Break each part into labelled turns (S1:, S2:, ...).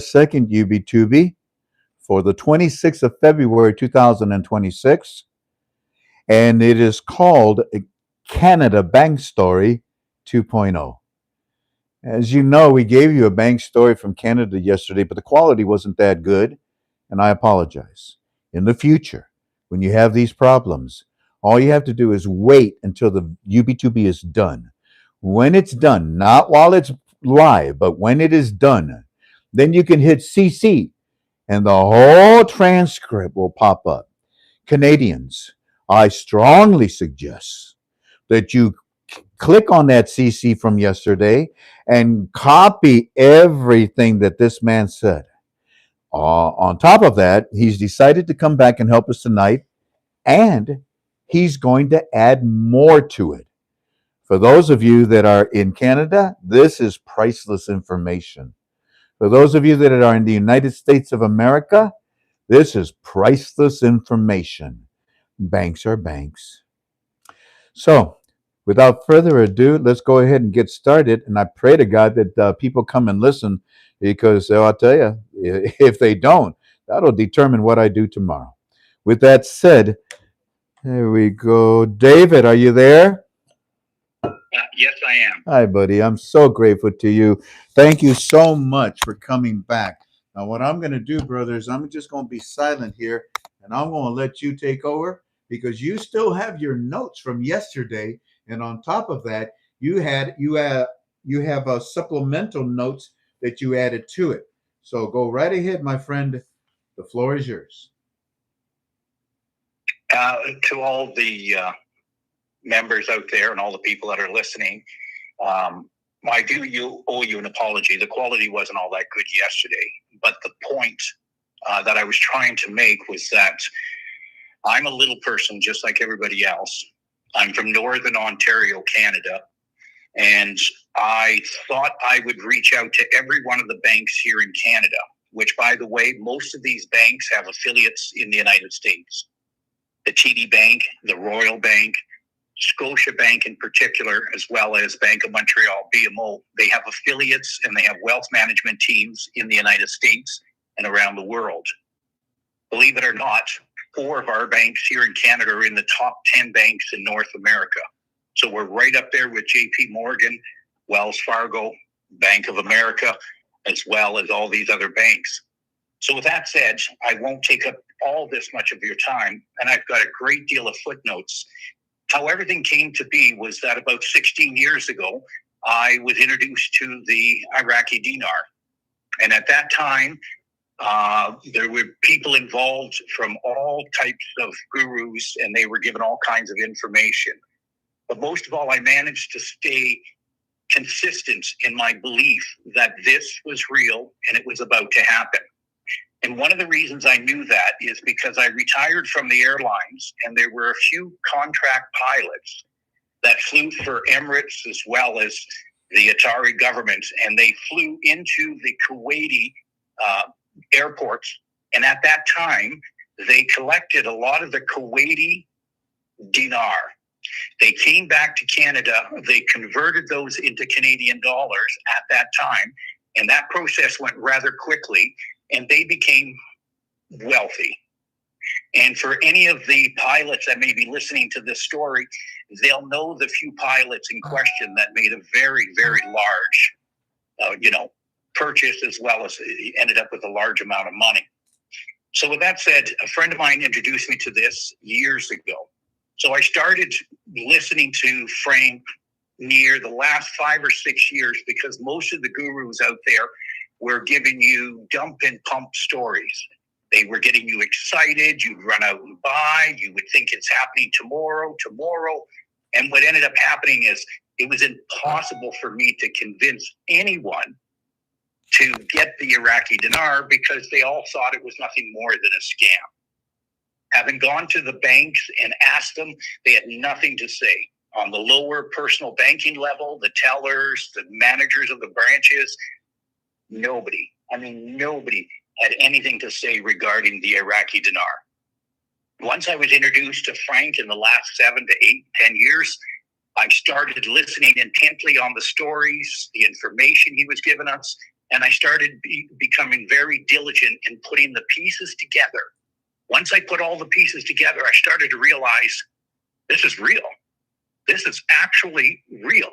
S1: second UB2B for the 26th of February 2026, and it is called Canada Bank Story 2.0. As you know, we gave you a bank story from Canada yesterday, but the quality wasn't that good, and I apologize. In the future, when you have these problems, all you have to do is wait until the UB2B is done. When it's done, not while it's live, but when it is done, then you can hit CC and the whole transcript will pop up. Canadians, I strongly suggest that you click on that CC from yesterday and copy everything that this man said. On top of that, he's decided to come back and help us tonight, and he's going to add more to it. For those of you that are in Canada, this is priceless information. For those of you that are in the United States of America, this is priceless information. Banks are banks. So, without further ado, let's go ahead and get started. And I pray to God that people come and listen because I'll tell you, if they don't, that'll determine what I do tomorrow. With that said, there we go. David, are you there?
S2: Yes, I am.
S1: Hi, buddy. I'm so grateful to you. Thank you so much for coming back. Now, what I'm going to do, brothers, I'm just going to be silent here and I'm going to let you take over because you still have your notes from yesterday. And on top of that, you have supplemental notes that you added to it. So go right ahead, my friend. The floor is yours.
S2: To all the members out there and all the people that are listening, I do owe you an apology. The quality wasn't all that good yesterday, but the point that I was trying to make was that I'm a little person just like everybody else. I'm from Northern Ontario, Canada, and I thought I would reach out to every one of the banks here in Canada, which, by the way, most of these banks have affiliates in the United States. The TD Bank, the Royal Bank, Scotia Bank in particular, as well as Bank of Montreal, BMO, they have affiliates and they have wealth management teams in the United States and around the world. Believe it or not, 4 of our banks here in Canada are in the top 10 banks in North America. So we're right up there with JP Morgan, Wells Fargo, Bank of America, as well as all these other banks. So with that said, I won't take up all this much of your time, and I've got a great deal of footnotes. How everything came to be was that about 16 years ago, I was introduced to the Iraqi dinar. And at that time, there were people involved from all types of gurus, and they were given all kinds of information. But most of all, I managed to stay consistent in my belief that this was real and it was about to happen. And one of the reasons I knew that is because I retired from the airlines, and there were a few contract pilots that flew for Emirates as well as the Qatari government, and they flew into the Kuwaiti airports. And at that time, they collected a lot of the Kuwaiti dinar. They came back to Canada. They converted those into Canadian dollars at that time, and that process went rather quickly. And they became wealthy. And for any of the pilots that may be listening to this story, they'll know the few pilots in question that made a very, very large, purchase, as well as ended up with a large amount of money. So with that said, a friend of mine introduced me to this years ago. So I started listening to Frank near the last 5 or 6 years because most of the gurus out there were giving you dump and pump stories. They were getting you excited. You'd run out and buy. You would think it's happening tomorrow. And what ended up happening is it was impossible for me to convince anyone to get the Iraqi dinar because they all thought it was nothing more than a scam. Having gone to the banks and asked them, they had nothing to say. On the lower personal banking level, the tellers, the managers of the branches, nobody had anything to say regarding the Iraqi dinar. Once I was introduced to Frank in the last 7 to 8, 10 years, I started listening intently on the stories, the information he was giving us, and I started becoming very diligent in putting the pieces together. Once I put all the pieces together, I started to realize this is real. This is actually real.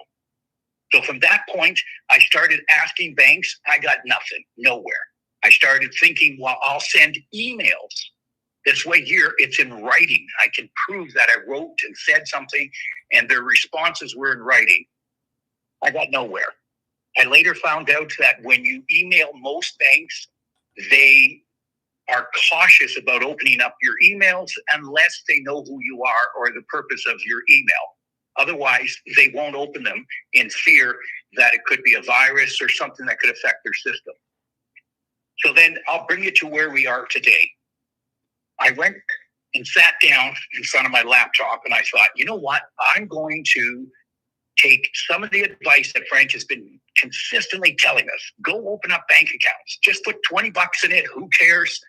S2: So from that point, I started asking banks. I got nothing, nowhere. I started thinking, well, I'll send emails. This way here, it's in writing. I can prove that I wrote and said something, and their responses were in writing. I got nowhere. I later found out that when you email most banks, they are cautious about opening up your emails unless they know who you are or the purpose of your email. Otherwise, they won't open them in fear that it could be a virus or something that could affect their system. So then I'll bring you to where we are today. I went and sat down in front of my laptop and I thought, you know what? I'm going to take some of the advice that Frank has been consistently telling us. Go open up bank accounts. Just put $20 in it. Who cares?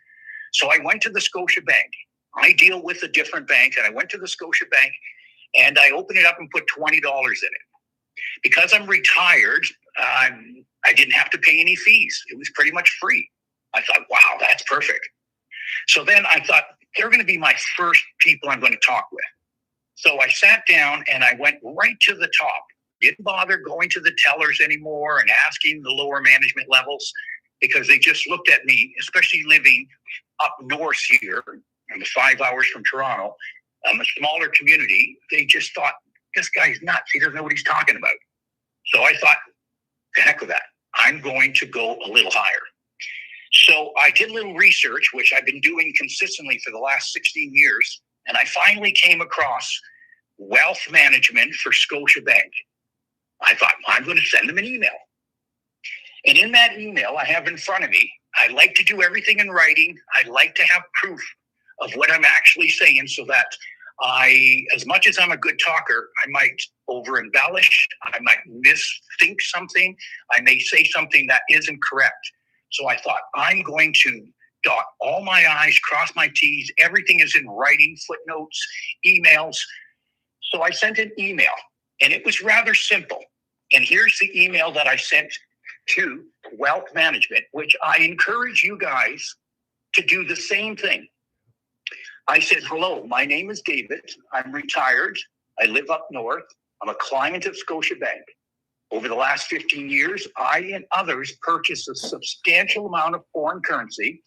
S2: So I went to the Scotia Bank. I deal with a different bank, and I went to the Scotia Bank and I opened it up and put $20 in it. Because I'm retired, I didn't have to pay any fees. It was pretty much free. I thought, wow, that's perfect. So then I thought, they're going to be my first people I'm going to talk with. So I sat down and I went right to the top. Didn't bother going to the tellers anymore and asking the lower management levels because they just looked at me, especially living up north here, 5 hours from Toronto, a smaller community. They just thought, this guy's nuts. He doesn't know what he's talking about. So I thought, the heck with that. I'm going to go a little higher. So I did a little research, which I've been doing consistently for the last 16 years. And I finally came across wealth management for Scotia Bank. I thought, well, I'm going to send them an email. And in that email I have in front of me, I like to do everything in writing. I like to have proof of what I'm actually saying so that as much as I'm a good talker, I might over embellish. I might misthink something. I may say something that isn't correct. So I thought, I'm going to dot all my I's, cross my T's. Everything is in writing, footnotes, emails. So I sent an email, and it was rather simple. And here's the email that I sent to Wealth Management, which I encourage you guys to do the same thing. I said, hello, my name is David. I'm retired. I live up north. I'm a client of Scotia Bank. Over the last 15 years, I and others purchased a substantial amount of foreign currency,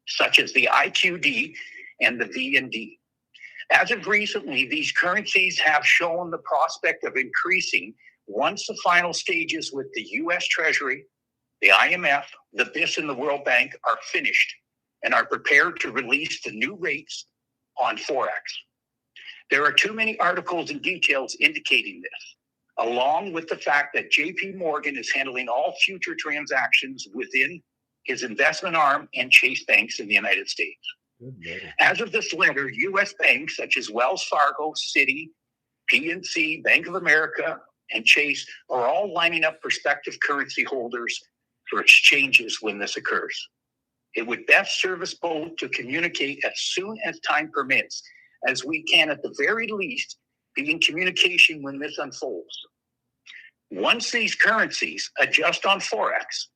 S2: such as the IQD and the VND. As of recently, these currencies have shown the prospect of increasing once the final stages with the U.S. Treasury, the IMF, the BIS, and the World Bank are finished and are prepared to release the new rates on Forex. There are too many articles and details indicating this, along with the fact that JP Morgan is handling all future transactions within his investment arm and Chase banks in the United States. As of this letter, U.S. banks such as Wells Fargo, Citi, PNC, Bank of America, and Chase are all lining up prospective currency holders for exchanges when this occurs. It would best serve us both to communicate as soon as time permits, as we can at the very least be in communication when this unfolds. Once these currencies adjust on Forex,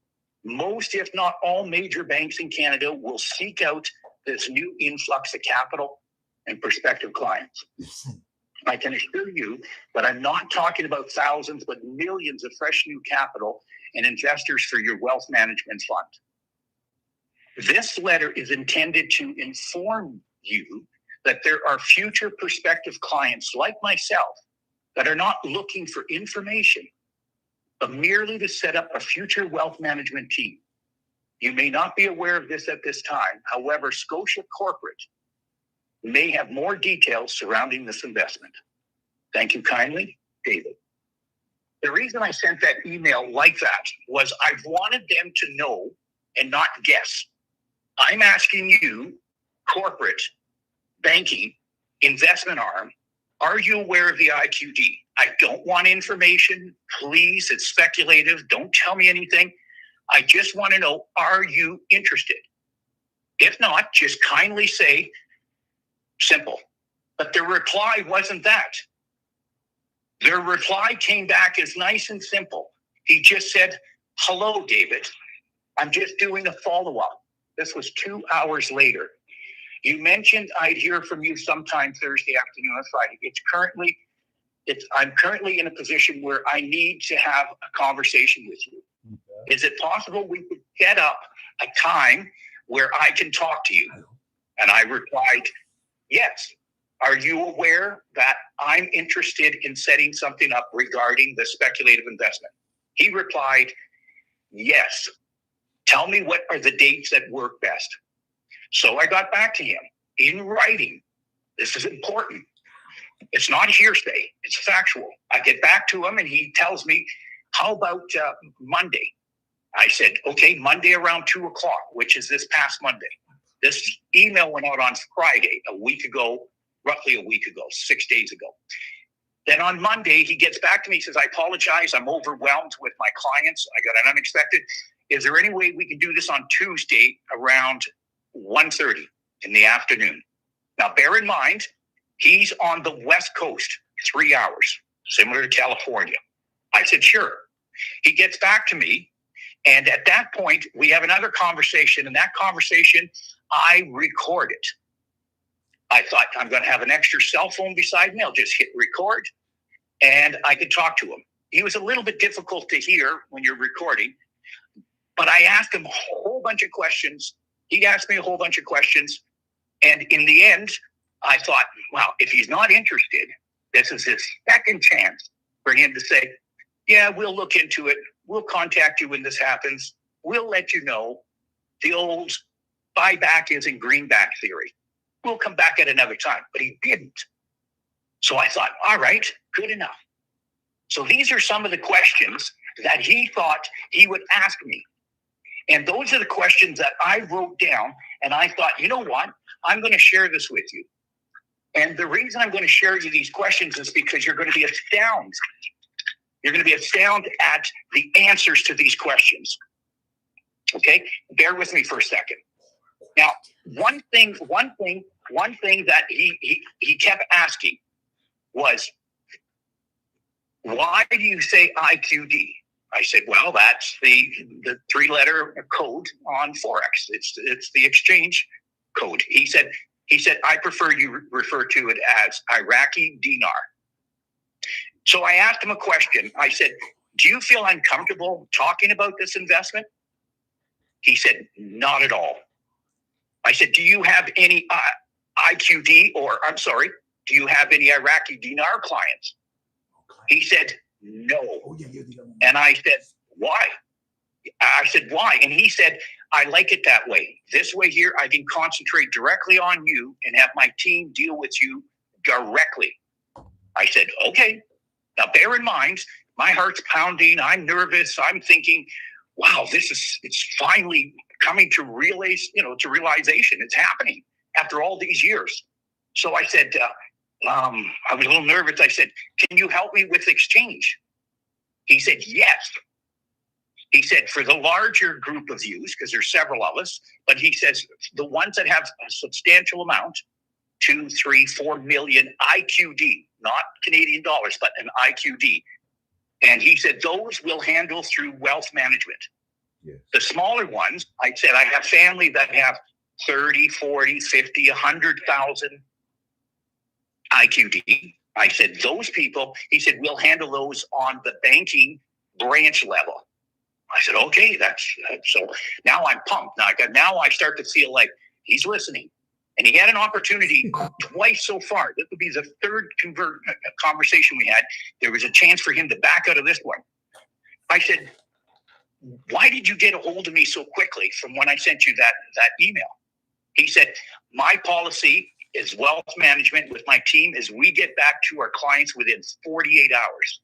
S2: most, if not all, major banks in Canada will seek out this new influx of capital and prospective clients. I can assure you that I'm not talking about thousands, but millions of fresh new capital and investors for your wealth management fund. This letter is intended to inform you that there are future prospective clients like myself that are not looking for information, but merely to set up a future wealth management team. You may not be aware of this at this time. However, Scotia Corporate may have more details surrounding this investment. Thank you kindly, David. The reason I sent that email like that was I wanted them to know and not guess. I'm asking you, corporate, banking, investment arm, are you aware of the IQD? I don't want information. Please, it's speculative. Don't tell me anything. I just want to know, are you interested? If not, just kindly say, simple. But their reply wasn't that. Their reply came back as nice and simple. He just said, Hello, David. I'm just doing a follow-up. This was 2 hours later. You mentioned I'd hear from you sometime Thursday afternoon or Friday. I'm currently in a position where I need to have a conversation with you. Okay. Is it possible we could set up a time where I can talk to you? And I replied, yes. Are you aware that I'm interested in setting something up regarding the speculative investment? He replied, yes. Tell me what are the dates that work best. So I got back to him in writing. This is important. It's not hearsay. It's factual. I get back to him and he tells me, how about Monday? I said, okay, Monday around 2:00, which is this past Monday. This email went out on Friday, roughly a week ago, 6 days ago. Then on Monday, he gets back to me, says, I apologize. I'm overwhelmed with my clients. I got an unexpected. Is there any way we can do this on Tuesday around 1:30 in the afternoon? Now, bear in mind, he's on the West Coast, 3 hours, similar to California. I said, sure. He gets back to me. And at that point, we have another conversation. And that conversation, I record it. I thought, I'm going to have an extra cell phone beside me. I'll just hit record and I could talk to him. He was a little bit difficult to hear when you're recording, but I asked him a whole bunch of questions. He asked me a whole bunch of questions. And in the end, I thought, wow, if he's not interested, this is his second chance for him to say, yeah, we'll look into it. We'll contact you when this happens. We'll let you know. The old buyback is in greenback theory. We'll come back at another time, but he didn't. So I thought, all right, good enough. So these are some of the questions that he thought he would ask me. And those are the questions that I wrote down. And I thought, you know what? I'm going to share this with you. And the reason I'm going to share you these questions is because you're going to be astounded. You're going to be astounded at the answers to these questions. Okay? Bear with me for a second. Now, one thing that he kept asking was, why do you say IQD? I said, well, that's the 3-letter code on Forex. It's the exchange code. He said, I prefer you refer to it as Iraqi dinar. So I asked him a question. I said, do you feel uncomfortable talking about this investment? He said, not at all. I said, do you have any IQD do you have any Iraqi dinar clients? He said, no. And I said, why? I said, why? And he said, I like it that way. This way here, I can concentrate directly on you and have my team deal with you directly. I said, okay. Now, bear in mind, my heart's pounding. I'm nervous. I'm thinking, wow, it's finally coming to realization. It's happening after all these years. So I said, I was a little nervous. I said, can you help me with exchange? He said, yes. He said, for the larger group of views, because there's several of us, but he says the ones that have a substantial amount, 2, 3, 4 million IQD, not Canadian dollars, but an IQD. And he said, those will handle through wealth management. Yes. The smaller ones, I said, I have family that have 30, 40, 50, 100,000 IQD. I said, those people, he said, we'll handle those on the banking branch level. I said, okay, so now I'm pumped. Now I start to feel like he's listening. And he had an opportunity twice so far. This would be the third conversation we had. There was a chance for him to back out of this one. I said, why did you get a hold of me so quickly from when I sent you that email? He said, my policy is wealth management with my team is we get back to our clients within 48 hours.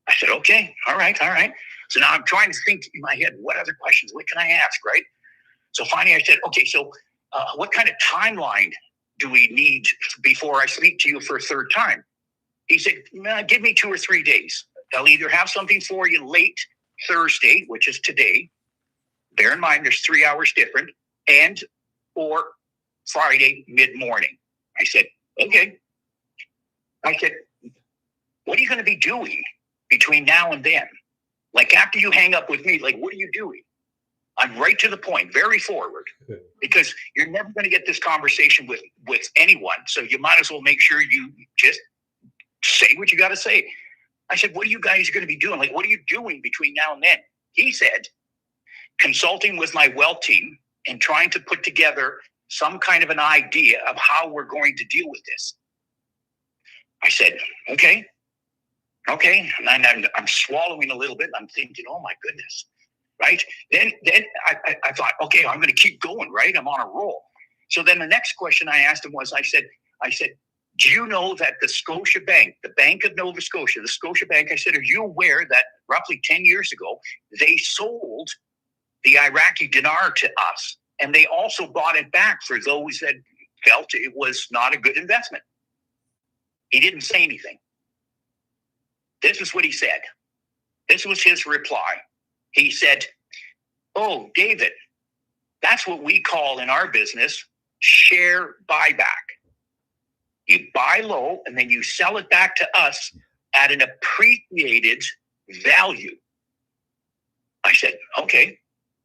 S2: I said, okay, all right. So now I'm trying to think in my head, what other questions, what can I ask, right? So finally I said, okay, so what kind of timeline do we need before I speak to you for a third time? He said, give me 2 or 3 days. I'll either have something for you late Thursday, which is today. Bear in mind, there's 3 hours different, or Friday mid-morning. I said, okay. I said, what are you going to be doing between now and then? Like after you hang up with me, like, what are you doing? I'm right to the point, very forward, because you're never going to get this conversation with anyone. So you might as well make sure you just say what you got to say. I said, what are you guys going to be doing? Like, what are you doing between now and then? He said, consulting with my wealth team and trying to put together some kind of an idea of how we're going to deal with this. I said, okay. And I'm swallowing a little bit. And I'm thinking, oh my goodness. Right. Then I thought, okay, I'm going to keep going. Right. I'm on a roll. So then the next question I asked him was, I said, do you know that the Scotia Bank, the Bank of Nova Scotia, the Scotia Bank, I said, are you aware that roughly 10 years ago, they sold the Iraqi dinar to us, and they also bought it back for those that felt it was not a good investment? He didn't say anything. This is what he said. This was his reply. He said, oh, David, that's what we call in our business share buyback. You buy low and then you sell it back to us at an appreciated value. I said, okay,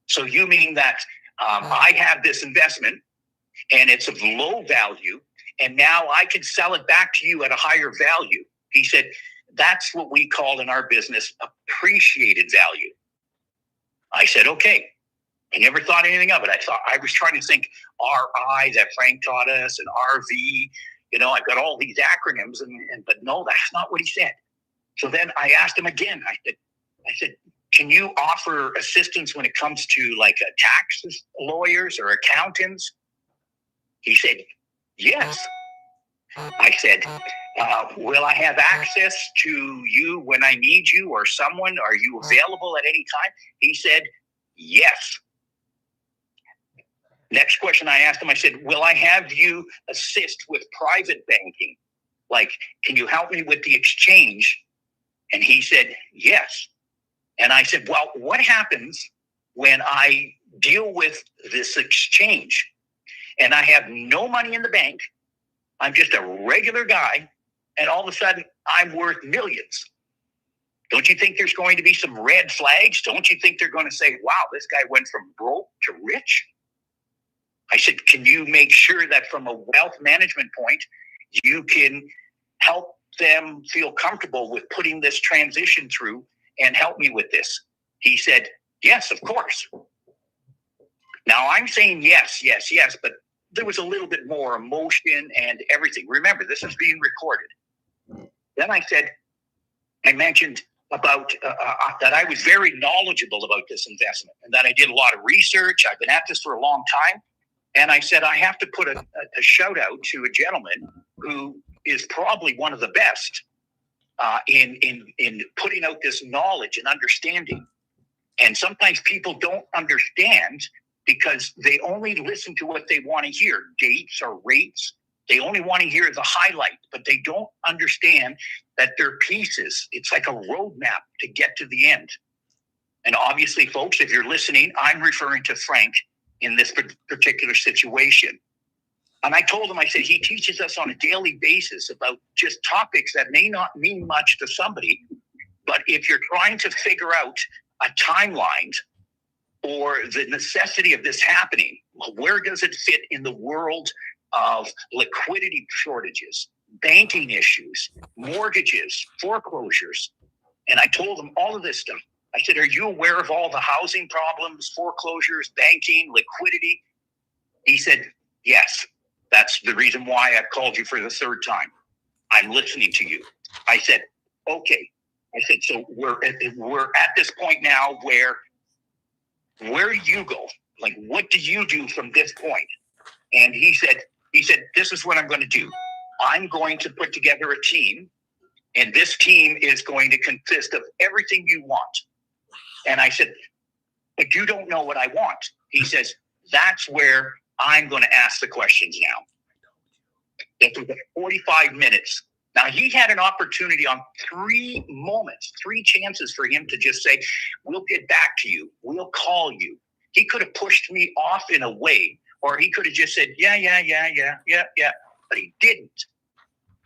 S2: so you mean that I have this investment and it's of low value and now I can sell it back to you at a higher value? He said, that's what we call in our business appreciated value. I said, okay. I never thought anything of it. I was trying to think RI that Frank taught us and RV. You know, I've got all these acronyms, but no, that's not what he said. So then I asked him again. I said, can you offer assistance when it comes to like tax lawyers or accountants? He said, yes. I said, will I have access to you when I need you or someone? Are you available at any time? He said, yes. Next question I asked him, I said, will I have you assist with private banking? Like, can you help me with the exchange? And he said, yes. And I said, well, what happens when I deal with this exchange and I have no money in the bank? I'm just a regular guy, and all of a sudden I'm worth millions. Don't you think there's going to be some red flags? Don't you think they're going to say, wow, this guy went from broke to rich? I said, can you make sure that from a wealth management point, you can help them feel comfortable with putting this transition through and help me with this? He said, yes, of course. Now I'm saying yes, but there was a little bit more emotion and everything. Remember, this is being recorded. Then I mentioned about that I was very knowledgeable about this investment and that I did a lot of research. I've been at this for a long time. And I said, I have to put a shout out to a gentleman who is probably one of the best in putting out this knowledge and understanding. And sometimes people don't understand because they only listen to what they want to hear, dates or rates. They only want to hear the highlight, but they don't understand that they're pieces. It's like a roadmap to get to the end. And obviously, folks, if you're listening, I'm referring to Frank in this particular situation. And I told him, I said, he teaches us on a daily basis about just topics that may not mean much to somebody. But if you're trying to figure out a timeline or the necessity of this happening, where does it fit in the world of liquidity shortages, banking issues, mortgages, foreclosures? And I told him all of this stuff. I said, are you aware of all the housing problems, foreclosures, banking, liquidity? He said, yes. That's the reason why I've called you for the third time. I'm listening to you. I said, okay. I said, so we're at this point now where do you go? Like, what do you do from this point? And he said, this is what I'm going to do. I'm going to put together a team, and this team is going to consist of everything you want. And I said, but you don't know what I want. He says, that's where I'm going to ask the questions now. It was 45 minutes. Now, he had an opportunity on 3 moments, 3 chances for him to just say, we'll get back to you. We'll call you. He could have pushed me off in a way, or he could have just said, yeah. But he didn't.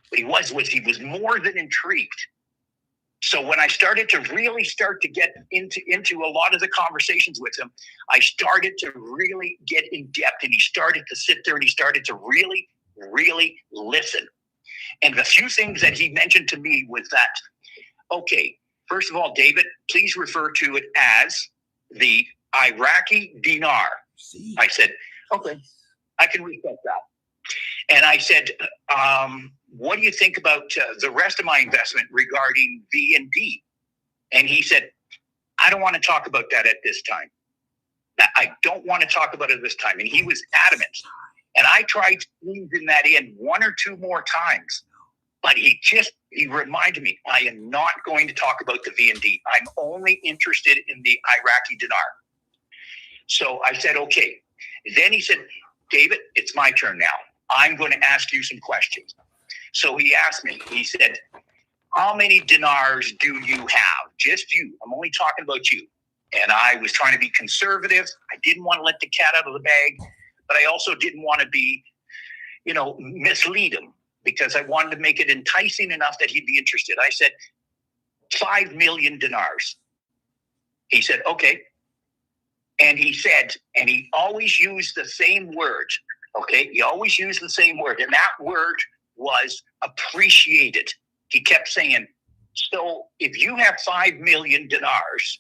S2: But he was more than intrigued. So when I started to really get into a lot of the conversations with him, I started to really get in depth, and he started to sit there and he started to really, really listen. And the few things that he mentioned to me was that, okay, first of all, David, please refer to it as the Iraqi dinar. I said, okay, I can reset that. And I said, what do you think about the rest of my investment regarding V&D? And he said, I don't want to talk about that at this time. I don't want to talk about it this time. And he was adamant. And I tried squeezing that in one or two more times. But he reminded me, I am not going to talk about the V&D. I'm only interested in the Iraqi dinar. So I said, okay. Then he said, David, it's my turn now. I'm going to ask you some questions. So he asked me, he said, how many dinars do you have? Just you. I'm only talking about you. And I was trying to be conservative. I didn't want to let the cat out of the bag, but I also didn't want to be, mislead him, because I wanted to make it enticing enough that he'd be interested. I said, 5 million dinars. He said, okay. And he said, and he always used the same word. Okay. He always used the same word. And that word was appreciated. He kept saying, so if you have 5 million dinars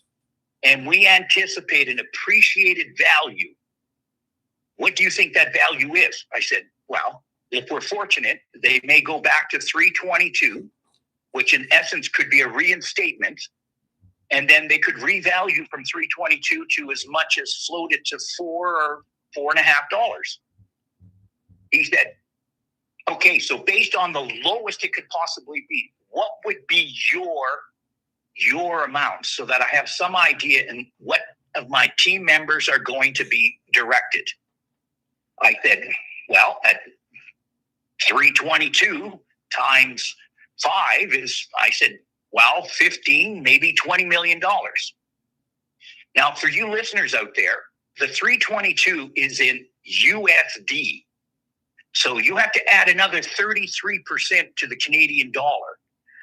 S2: and we anticipate an appreciated value, what do you think that value is? I said, well, if we're fortunate, they may go back to 322, which in essence could be a reinstatement. And then they could revalue from 322 to as much as float it to $4 or $4.50. He said, okay, so based on the lowest it could possibly be, what would be your amount, so that I have some idea in what of my team members are going to be directed? I said, well, at 322 times 5 is, I said, well, 15, maybe $20 million. Now, for you listeners out there, the 322 is in USD. So you have to add another 33% to the Canadian dollar.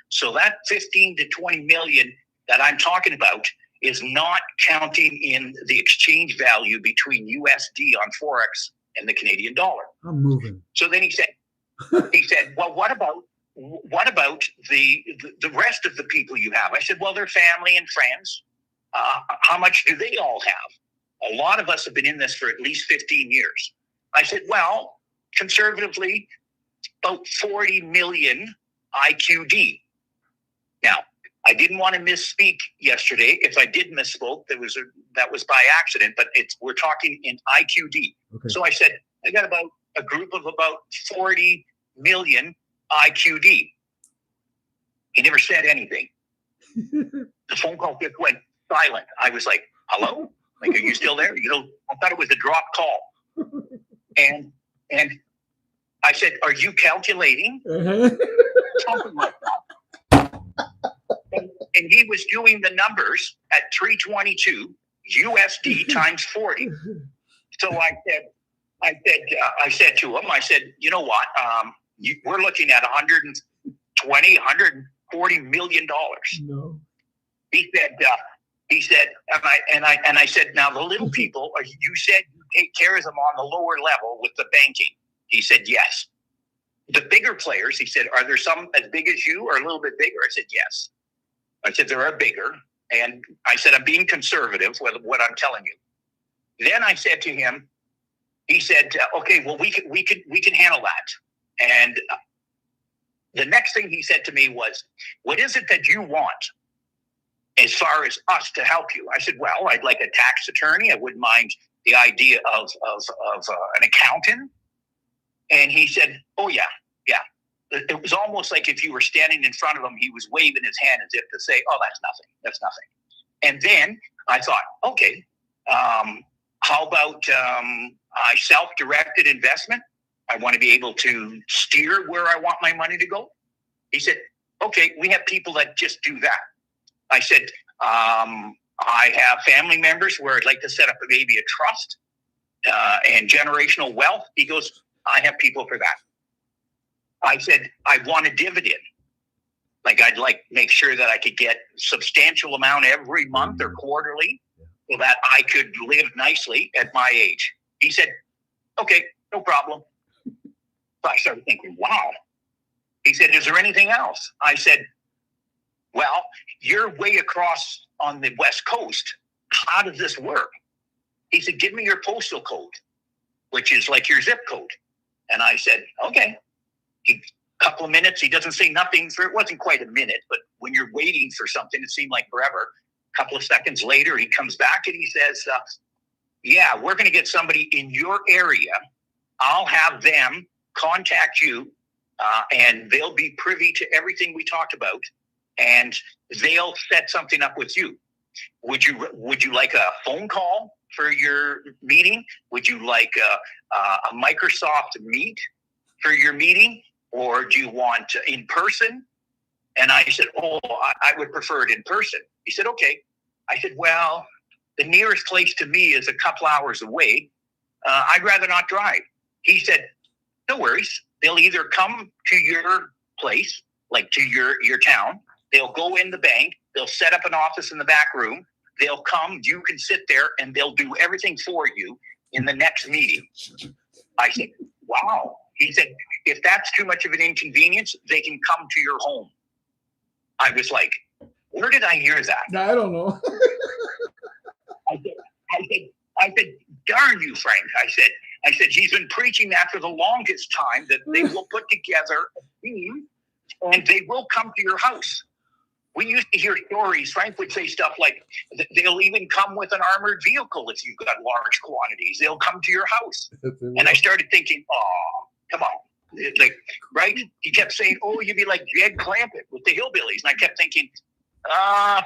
S2: So that 15 to 20 million that I'm talking about is not counting in the exchange value between USD on Forex and the Canadian dollar.
S3: I'm moving.
S2: So then he said, well, what about the rest of the people you have? I said, well, they're family and friends. How much do they all have? A lot of us have been in this for at least 15 years. I said, well, conservatively, about 40 million IQD. Now, I didn't want to misspeak yesterday. If I did misspoke, that was by accident, but we're talking in IQD. Okay. So I said, I got about a group of about 40 million IQD. He never said anything. The phone call just went silent. I was like, hello? Like, are you still there? I thought it was a drop call. And I said, are you calculating? Something like that. And he was doing the numbers at 322 USD times 40. So I said to him, you know what? We're looking at 120, 140 million dollars. No. He said, and I said, now the little people, you said you take care of them on the lower level with the banking. He said, yes. The bigger players, he said, are there some as big as you or a little bit bigger? I said, yes. I said, there are bigger. And I said, I'm being conservative with what I'm telling you. Then I said to him, he said, okay, well, we can handle that. And the next thing he said to me was, what is it that you want as far as us to help you? I said, well, I'd like a tax attorney. I wouldn't mind the idea of an accountant. And he said, oh, yeah. It was almost like if you were standing in front of him, he was waving his hand as if to say, oh, that's nothing. And then I thought, okay, how about I self-directed investment? I want to be able to steer where I want my money to go. He said, okay, we have people that just do that. I said, I have family members where I'd like to set up maybe a trust and generational wealth. He goes, I have people for that. I said, I want a dividend. Like I'd like make sure that I could get substantial amount every month or quarterly so that I could live nicely at my age. He said, okay, no problem. So I started thinking, wow. He said, is there anything else? I said, well, you're way across on the West Coast. How does this work? He said, give me your postal code, which is like your zip code. And I said, okay. Couple of minutes, he doesn't say nothing for, it wasn't quite a minute, but when you're waiting for something, it seemed like forever. A couple of seconds later, he comes back and he says, yeah, we're going to get somebody in your area. I'll have them contact you and they'll be privy to everything we talked about and they'll set something up with you. Would you like a phone call for your meeting? Would you like a Microsoft Meet for your meeting? Or do you want in person? And I said, oh, I would prefer it in person. He said, okay. I said, well, the nearest place to me is a couple hours away. I'd rather not drive. He said, no worries. They'll either come to your place, like to your town. They'll go in the bank. They'll set up an office in the back room. They'll come. You can sit there and they'll do everything for you in the next meeting. I said, wow. He said, if that's too much of an inconvenience, they can come to your home. I was like, where did I hear that?
S3: I don't know.
S2: I said, darn you, Frank. I said, he's been preaching that for the longest time, that they will put together a team and they will come to your house. We used to hear stories. Frank would say stuff like, they'll even come with an armored vehicle if you've got large quantities. They'll come to your house. And I started thinking, oh, come on. Like, right? He kept saying, oh, you'd be like Jed Clampett with the Hillbillies. And I kept thinking,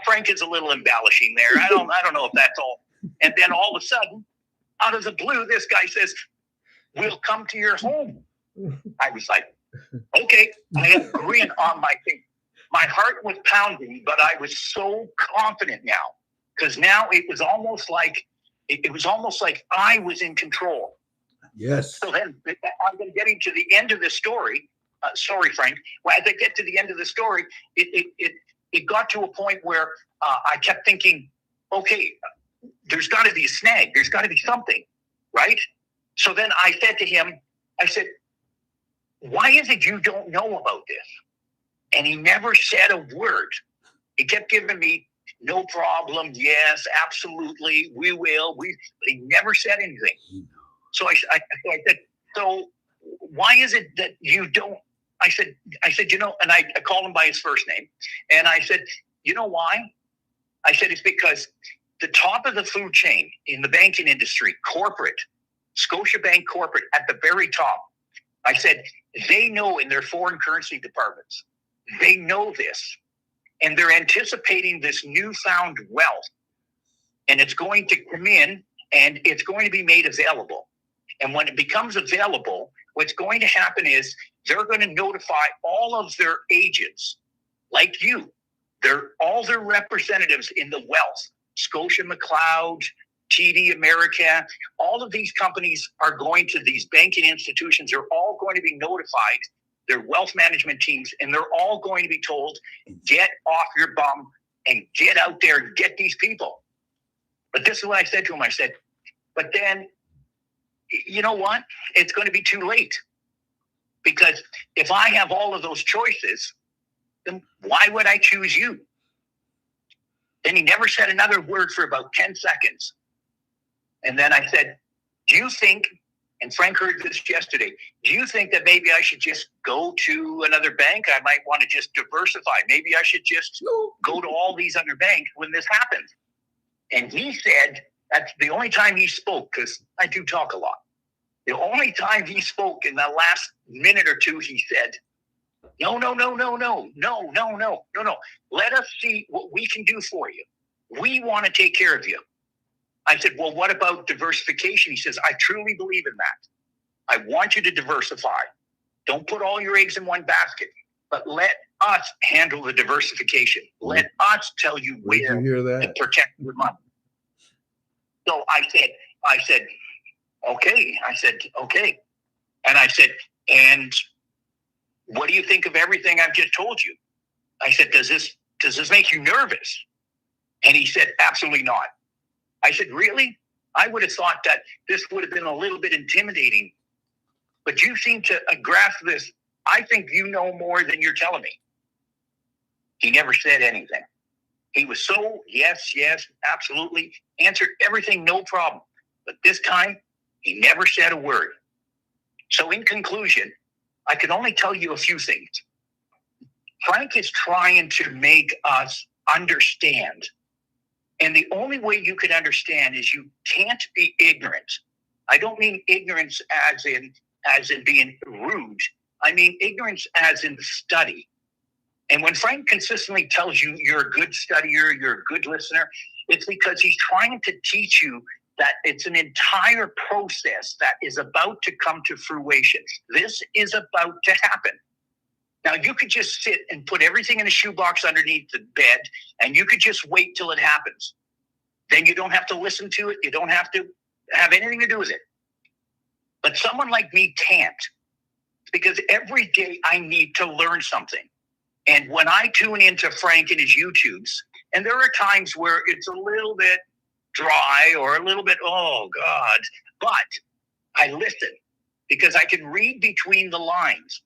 S2: Frank is a little embellishing there. I don't know if that's all. And then all of a sudden, out of the blue, this guy says, we'll come to your home. I was like, okay. I had a grin on my face. My heart was pounding, but I was so confident now because now it was almost like I was in control.
S3: Yes.
S2: So then I've been getting to the end of the story. Sorry, Frank. Well, as I get to the end of the story, it got to a point where I kept thinking, okay, there's got to be a snag. There's got to be something, right? So then I said to him, I said, why is it you don't know about this? And he never said a word. He kept giving me, no problem, yes, absolutely, we will. He never said anything. So I said, so why is it that you don't? I said, you know, and I called him by his first name. And I said, you know why? I said, it's because the top of the food chain in the banking industry, corporate, Scotiabank corporate at the very top, I said, they know in their foreign currency departments, they know this, and they're anticipating this newfound wealth, and it's going to come in, and it's going to be made available. And when it becomes available, what's going to happen is they're going to notify all of their agents, like you, all their representatives in the wealth, Scotia McLeod, TD America, all of these companies are going to these banking institutions. They're all going to be notified, their wealth management teams, and they're all going to be told, get off your bum and get out there and get these people. But this is what I said to him. I said, but then, you know what? It's going to be too late. Because if I have all of those choices, then why would I choose you? Then he never said another word for about 10 seconds. And then I said, do you think, and Frank heard this yesterday, do you think that maybe I should just go to another bank? I might want to just diversify. Maybe I should just go to all these other banks when this happens. And he said, that's the only time he spoke, because I do talk a lot. The only time he spoke in the last minute or two, he said, no. Let us see what we can do for you. We want to take care of you. I said, well, what about diversification? He says, I truly believe in that. I want you to diversify. Don't put all your eggs in one basket, but let us handle the diversification. Let us tell you where to protect your money. So I said, okay. I said, okay. And I said, and what do you think of everything I've just told you? I said, does this make you nervous? And he said, absolutely not. I said, really? I would have thought that this would have been a little bit intimidating, but you seem to grasp this. I think you know more than you're telling me. He never said anything. He was so, yes, absolutely, answered everything, no problem. But this time, he never said a word. So in conclusion, I can only tell you a few things. Frank is trying to make us understand. And the only way you can understand is you can't be ignorant. I don't mean ignorance as in being rude. I mean ignorance as in study. And when Frank consistently tells you you're a good studier, you're a good listener, it's because he's trying to teach you that it's an entire process that is about to come to fruition. This is about to happen. Now, you could just sit and put everything in a shoebox underneath the bed, and you could just wait till it happens. Then you don't have to listen to it. You don't have to have anything to do with it. But someone like me can't, because every day I need to learn something. And when I tune into Frank and his YouTubes, and there are times where it's a little bit dry or a little bit, oh God, but I listen because I can read between the lines.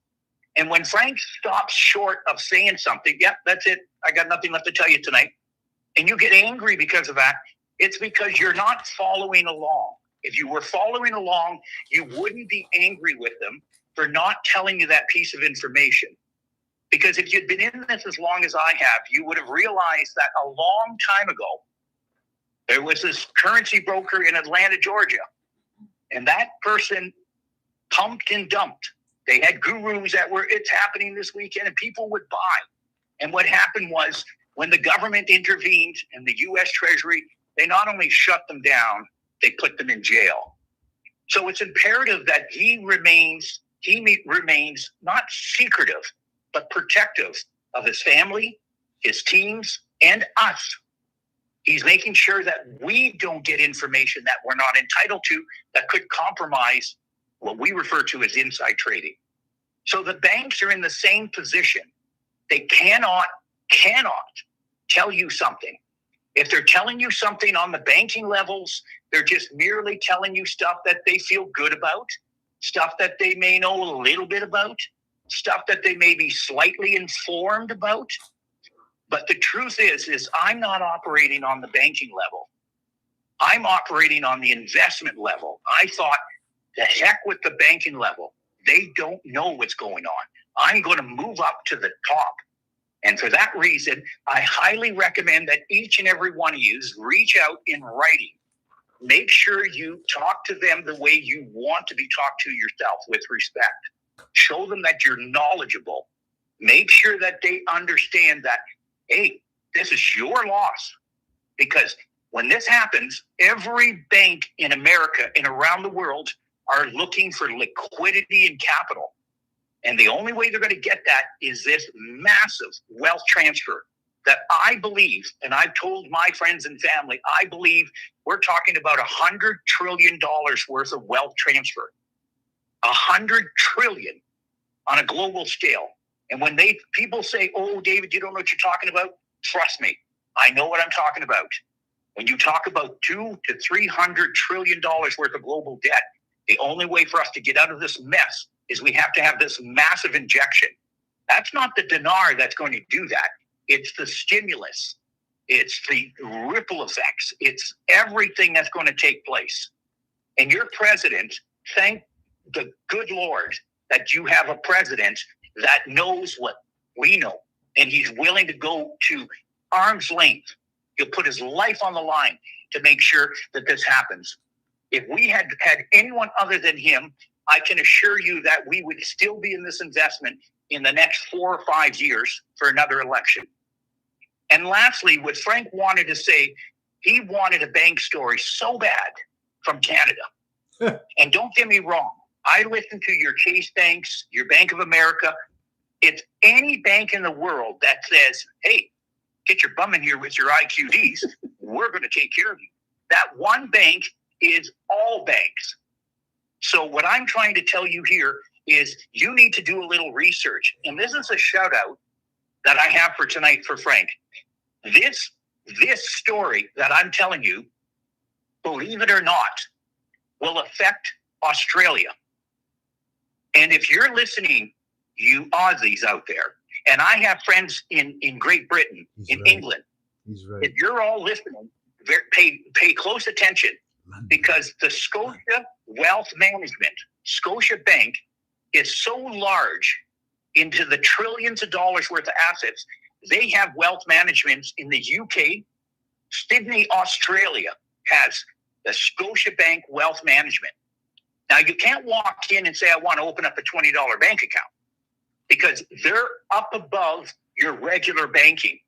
S2: And when Frank stops short of saying something, yep, that's it. I got nothing left to tell you tonight. And you get angry because of that. It's because you're not following along. If you were following along, you wouldn't be angry with them for not telling you that piece of information. Because if you'd been in this as long as I have, you would have realized that a long time ago, there was this currency broker in Atlanta, Georgia. And that person pumped and dumped. They had gurus that were, it's happening this weekend, and people would buy. And what happened was when the government intervened and the U.S. Treasury, they not only shut them down, they put them in jail. So it's imperative that he remains not secretive, but protective of his family, his teams, and us. He's making sure that we don't get information that we're not entitled to that could compromise what we refer to as inside trading. So the banks are in the same position. They cannot tell you something. If they're telling you something on the banking levels, they're just merely telling you stuff that they feel good about, stuff that they may know a little bit about, stuff that they may be slightly informed about. But the truth is I'm not operating on the banking level. I'm operating on the investment level. I thought, the heck with the banking level. They don't know what's going on. I'm going to move up to the top. And for that reason, I highly recommend that each and every one of you reach out in writing. Make sure you talk to them the way you want to be talked to yourself, with respect. Show them that you're knowledgeable. Make sure that they understand that, hey, this is your loss. Because when this happens, every bank in America and around the world are looking for liquidity and capital. And the only way they're going to get that is this massive wealth transfer that I believe, and I've told my friends and family, I believe we're talking about $100 trillion worth of wealth transfer. $100 trillion on a global scale. And when people say, oh, David, you don't know what you're talking about, trust me, I know what I'm talking about. When you talk about $200 to $300 trillion worth of global debt, the only way for us to get out of this mess is we have to have this massive injection. That's not the dinar that's going to do that. It's the stimulus. It's the ripple effects. It's everything that's going to take place. And your president, thank the good Lord that you have a president that knows what we know. And he's willing to go to arm's length. He'll put his life on the line to make sure that this happens. If we had anyone other than him, I can assure you that we would still be in this investment in the next 4 or 5 years for another election. And lastly, what Frank wanted to say, he wanted a bank story so bad from Canada. And don't get me wrong, I listen to your Chase banks, your Bank of America. It's any bank in the world that says, hey, get your bum in here with your IQDs. We're going to take care of you. That one bank is all banks. So what I'm trying to tell you here is you need to do a little research. And this is a shout out that I have for tonight for Frank. This story that I'm telling you, believe it or not, will affect Australia. And if you're listening, you Aussies out there, and I have friends in Great Britain, in England.
S1: He's right.
S2: If you're all listening, pay close attention, because the Scotia Wealth Management, Scotia Bank, is so large into the trillions of dollars worth of assets. They have wealth managements in the UK. Sydney, Australia has the Scotia Bank Wealth Management. Now, you can't walk in and say, I want to open up a $20 bank account, because they're up above your regular banking.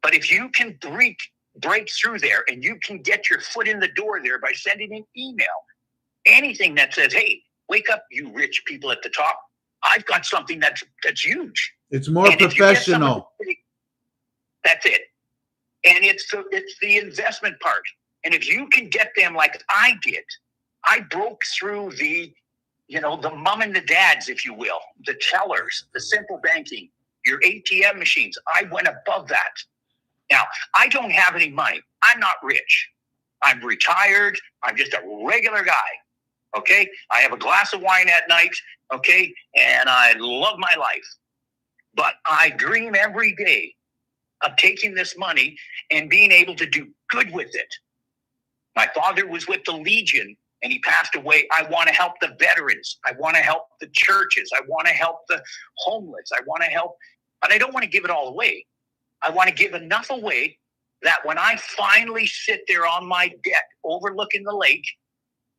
S2: But if you can break through there, and you can get your foot in the door there by sending an email, anything that says, hey, wake up, you rich people at the top, I've got something that's huge.
S1: It's more professional.
S2: That's it. And it's the investment part. And if you can get them like I did, I broke through the mom and the dads, if you will, the tellers, the simple banking, your ATM machines. I went above that. Now, I don't have any money. I'm not rich. I'm retired. I'm just a regular guy. Okay? I have a glass of wine at night. Okay? And I love my life. But I dream every day of taking this money and being able to do good with it. My father was with the Legion, and he passed away. I want to help the veterans. I want to help the churches. I want to help the homeless. I want to help, but I don't want to give it all away. I want to give enough away that when I finally sit there on my deck overlooking the lake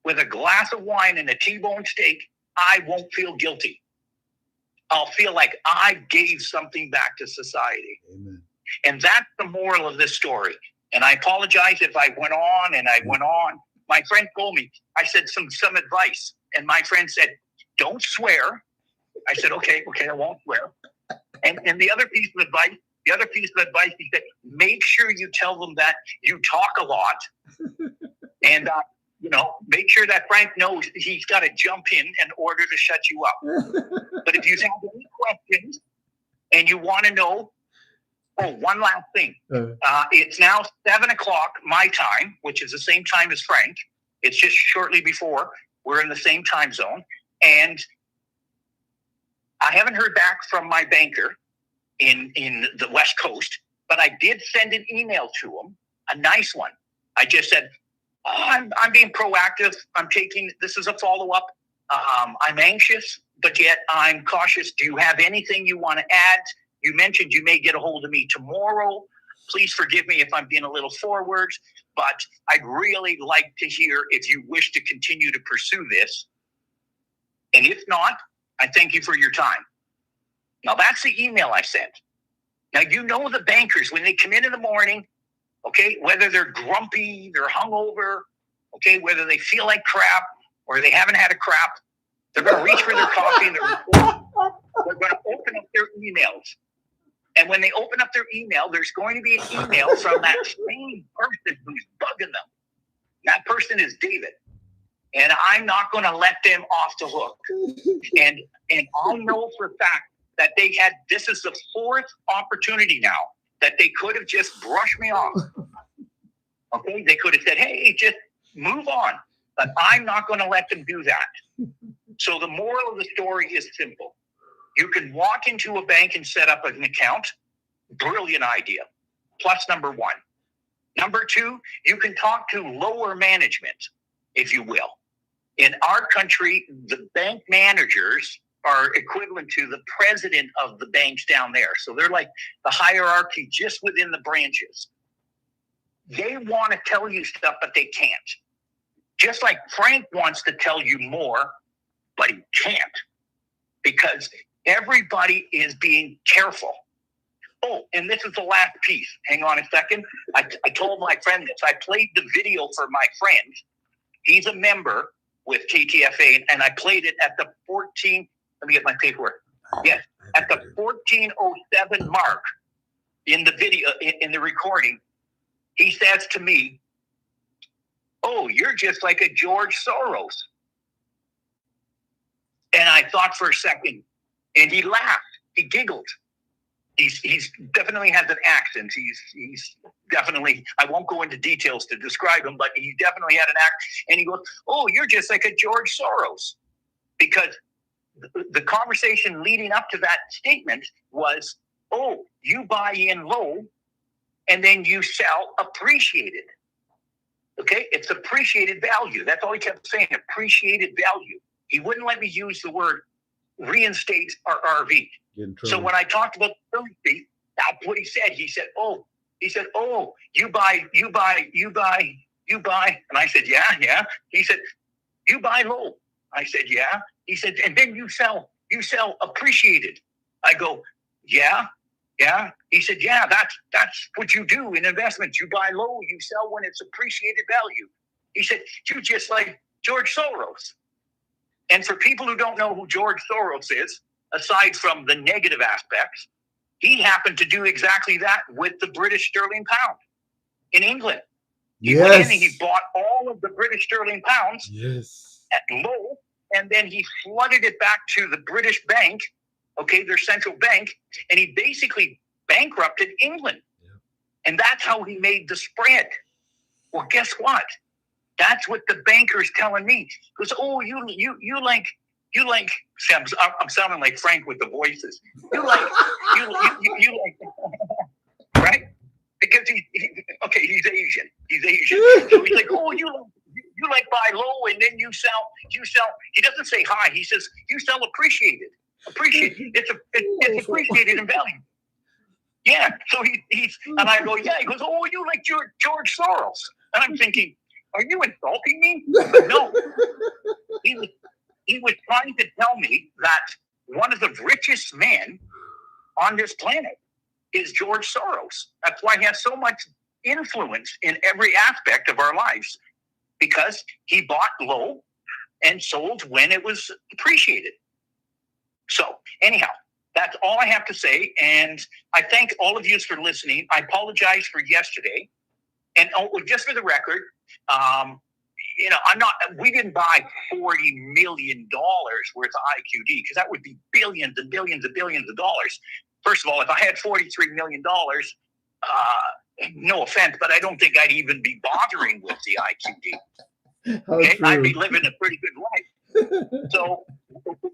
S2: with a glass of wine and a T-bone steak, I won't feel guilty. I'll feel like I gave something back to society.
S1: Amen.
S2: And that's the moral of this story. And I apologize if I went on and I went on. My friend told me, I said some advice. And my friend said, don't swear. I said, okay, I won't swear. And the other piece of advice, he said, make sure you tell them that you talk a lot. And, make sure that Frank knows he's got to jump in order to shut you up. But if you have any questions and you want to know, one last thing. It's now 7 o'clock my time, which is the same time as Frank. It's just shortly before. We're in the same time zone. And I haven't heard back from my banker in the West Coast, but I did send an email to him, a nice one. I just said, I'm being proactive. This is a follow-up. I'm anxious, but yet I'm cautious. Do you have anything you want to add? You mentioned you may get a hold of me tomorrow. Please forgive me if I'm being a little forward, but I'd really like to hear if you wish to continue to pursue this. And if not, I thank you for your time. Now, that's the email I sent. Now, the bankers, when they come in the morning, okay, whether they're grumpy, they're hungover, okay, whether they feel like crap or they haven't had a crap, they're going to reach for their coffee and they're going to open up their emails. And when they open up their email, there's going to be an email from that same person who's bugging them. That person is David. And I'm not going to let them off the hook. And I know for a fact that this is the fourth opportunity now that they could have just brushed me off. Okay? They could have said, hey, just move on. But I'm not going to let them do that. So the moral of the story is simple. You can walk into a bank and set up an account. Brilliant idea. Plus number one. Number two, you can talk to lower management, if you will. In our country, the bank managers are equivalent to the president of the banks down there. So they're like the hierarchy just within the branches. They want to tell you stuff, but they can't. Just like Frank wants to tell you more, but he can't. Because everybody is being careful. Oh, and this is the last piece. Hang on a second. I told my friend this. I played the video for my friend. He's a member with KTFA, and I played it at the 14. Let me get my paperwork. Yes, at the 14:07 mark in the video, in the recording, he says to me, "Oh, you're just like a George Soros." And I thought for a second, and he laughed. He giggled. He's definitely has an accent. He's definitely, I won't go into details to describe him, but he definitely had an accent. And he goes, "Oh, you're just like a George Soros," because the conversation leading up to that statement was, "Oh, you buy in low and then you sell appreciated." Okay, it's appreciated value. That's all he kept saying, appreciated value. He wouldn't let me use the word reinstate or RV. So when I talked about currency, that's what he said. He said, "Oh, you buy. And I said, yeah. He said, "You buy low." I said, "Yeah." He said, "And then you sell appreciated." I go, "Yeah. He said, "Yeah, that's what you do in investments. You buy low, you sell when it's appreciated value." He said, "You just like George Soros." And for people who don't know who George Soros is, aside from the negative aspects, he happened to do exactly that with the British sterling pound in England. He went in and he bought all of the British sterling pounds at low, and then he flooded it back to the British bank, okay, their central bank, and he basically bankrupted England. And that's how he made the spread. Well, guess what? That's what the banker's telling me. He goes, "Oh, you like." I'm sounding like Frank with the voices. You like, right? Because he's Asian. So he's like, "Oh, you like buy low and then you sell. He doesn't say high. He says you sell appreciated. It's appreciated in value." Yeah. So he's and I go, "Yeah." He goes, "Oh, you like George Soros?" And I'm thinking, are you insulting me? But no. He was trying to tell me that one of the richest men on this planet is George Soros. That's why he has so much influence in every aspect of our lives, because he bought low and sold when it was appreciated. So anyhow, that's all I have to say. And I thank all of you for listening. I apologize for yesterday. And just for the record, we didn't buy $40 million worth of IQD, because that would be billions and billions and billions of dollars. First of all, if I had $43 million, no offense, but I don't think I'd even be bothering with the IQD. Okay? I'd be living a pretty good life. So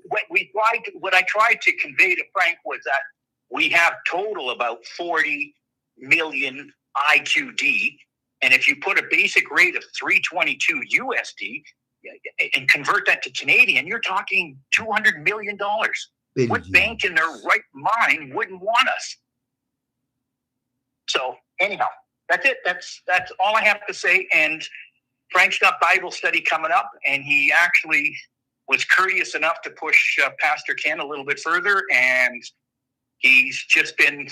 S2: what I tried to convey to Frank was that we have total about 40 million IQD. And if you put a basic rate of 322 USD and convert that to Canadian, you're talking $200 million. What bank in their right mind wouldn't want us? So anyhow, that's it. That's all I have to say. And Frank's got Bible study coming up, and he actually was courteous enough to push Pastor Ken a little bit further, and he's just been.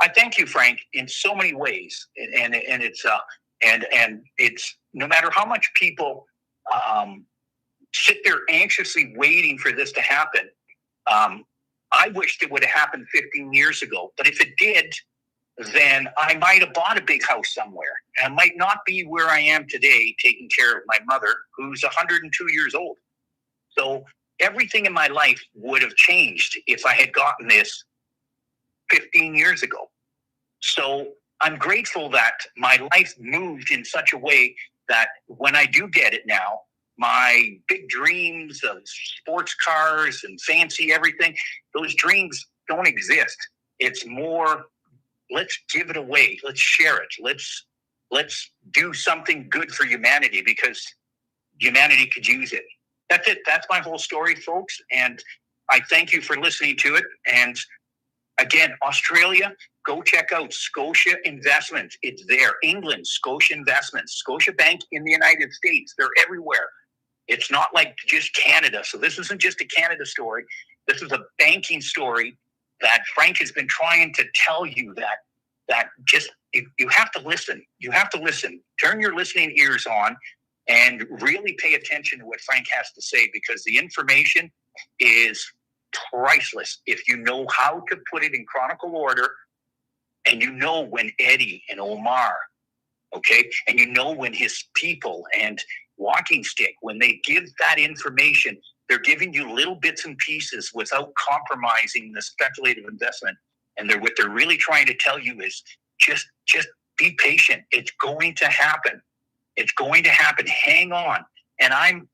S2: I thank you, Frank, in so many ways, and it's no matter how much people sit there anxiously waiting for this to happen. I wished it would have happened 15 years ago, but if it did, then I might have bought a big house somewhere. I might not be where I am today, taking care of my mother, who's 102 years old. So everything in my life would have changed if I had gotten this 15 years ago. So I'm grateful that my life moved in such a way that when I do get it now, my big dreams of sports cars and fancy everything, those dreams don't exist. It's more, let's give it away. Let's share it. Let's do something good for humanity, because humanity could use it. That's it. That's my whole story, folks. And I thank you for listening to it. And again, Australia, go check out Scotia Investments. It's there. England, Scotia Investments. Scotia Bank in the United States. They're everywhere. It's not like just Canada. So this isn't just a Canada story. This is a banking story that Frank has been trying to tell you that just you have to listen. You have to listen. Turn your listening ears on and really pay attention to what Frank has to say, because the information is priceless if you know how to put it in chronicle order, and you know when Eddie and Omar, okay, and you know when his people and Walking Stick, when they give that information, they're giving you little bits and pieces without compromising the speculative investment. And what they're really trying to tell you is just be patient. It's going to happen. It's going to happen. Hang on. And I'm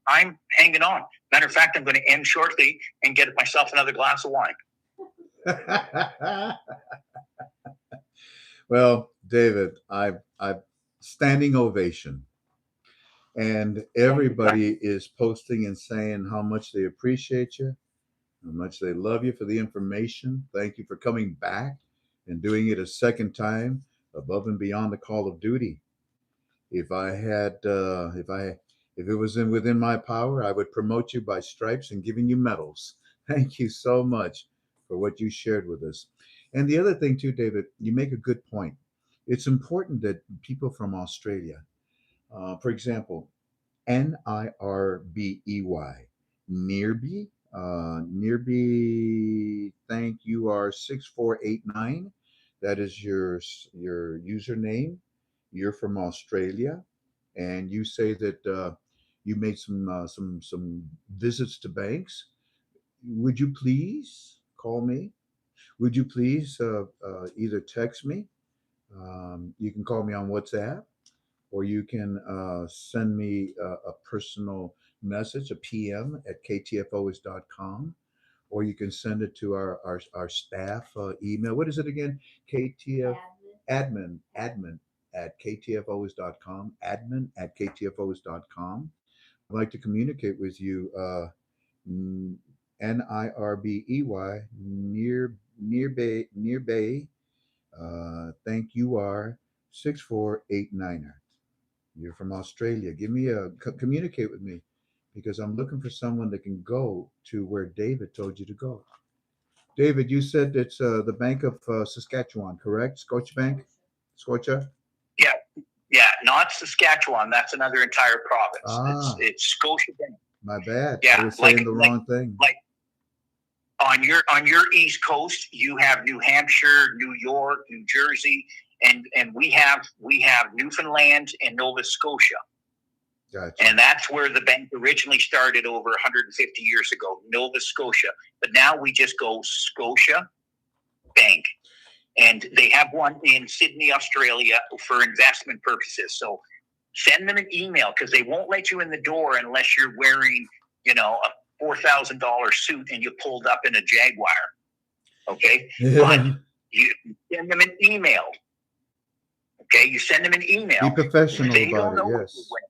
S2: hanging on. Matter of fact, I'm going to end shortly and get myself another glass of wine.
S1: Well, David, I've standing ovation, and everybody is posting and saying how much they appreciate you, how much they love you for the information. Thank you for coming back and doing it a second time, above and beyond the call of duty. If I had, if it was within my power, I would promote you by stripes and giving you medals. Thank you so much for what you shared with us. And the other thing too, David, you make a good point. It's important that people from Australia, for example, Nirbey, Nearby, Nearby, thank you are 6489. That is your username. You're from Australia, and you say that you made some visits to banks. Would you please call me? Would you please either text me? You can call me on WhatsApp, or you can send me a personal message, a PM at ktfos.com, or you can send it to our staff email. What is it again? KTF admin at ktfos.com, admin at ktfos.com. I'd like to communicate with you. Nirbey, near bay. Thank you are 6489er. You're from Australia. Give me communicate with me, because I'm looking for someone that can go to where David told you to go. David, you said it's the Bank of Saskatchewan, correct? Scotiabank, Scotia.
S2: Yeah, yeah, not Saskatchewan. That's another entire province.
S1: Ah,
S2: it's Scotia Bank.
S1: my bad. I
S2: Yeah,
S1: was saying the wrong thing.
S2: Like on your East Coast, you have New Hampshire, New York, New Jersey, and we have Newfoundland and Nova Scotia.
S1: Gotcha.
S2: And that's where the bank originally started over 150 years ago, Nova Scotia. But now we just go Scotia Bank. And they have one in Sydney, Australia for investment purposes. So send them an email, because they won't let you in the door unless you're wearing, a $4,000 suit and you pulled up in a Jaguar. Okay? But you send them an email. Okay? You send them an email.
S1: Be professional
S2: They
S1: about
S2: don't know
S1: it,
S2: what
S1: yes.
S2: you're wearing.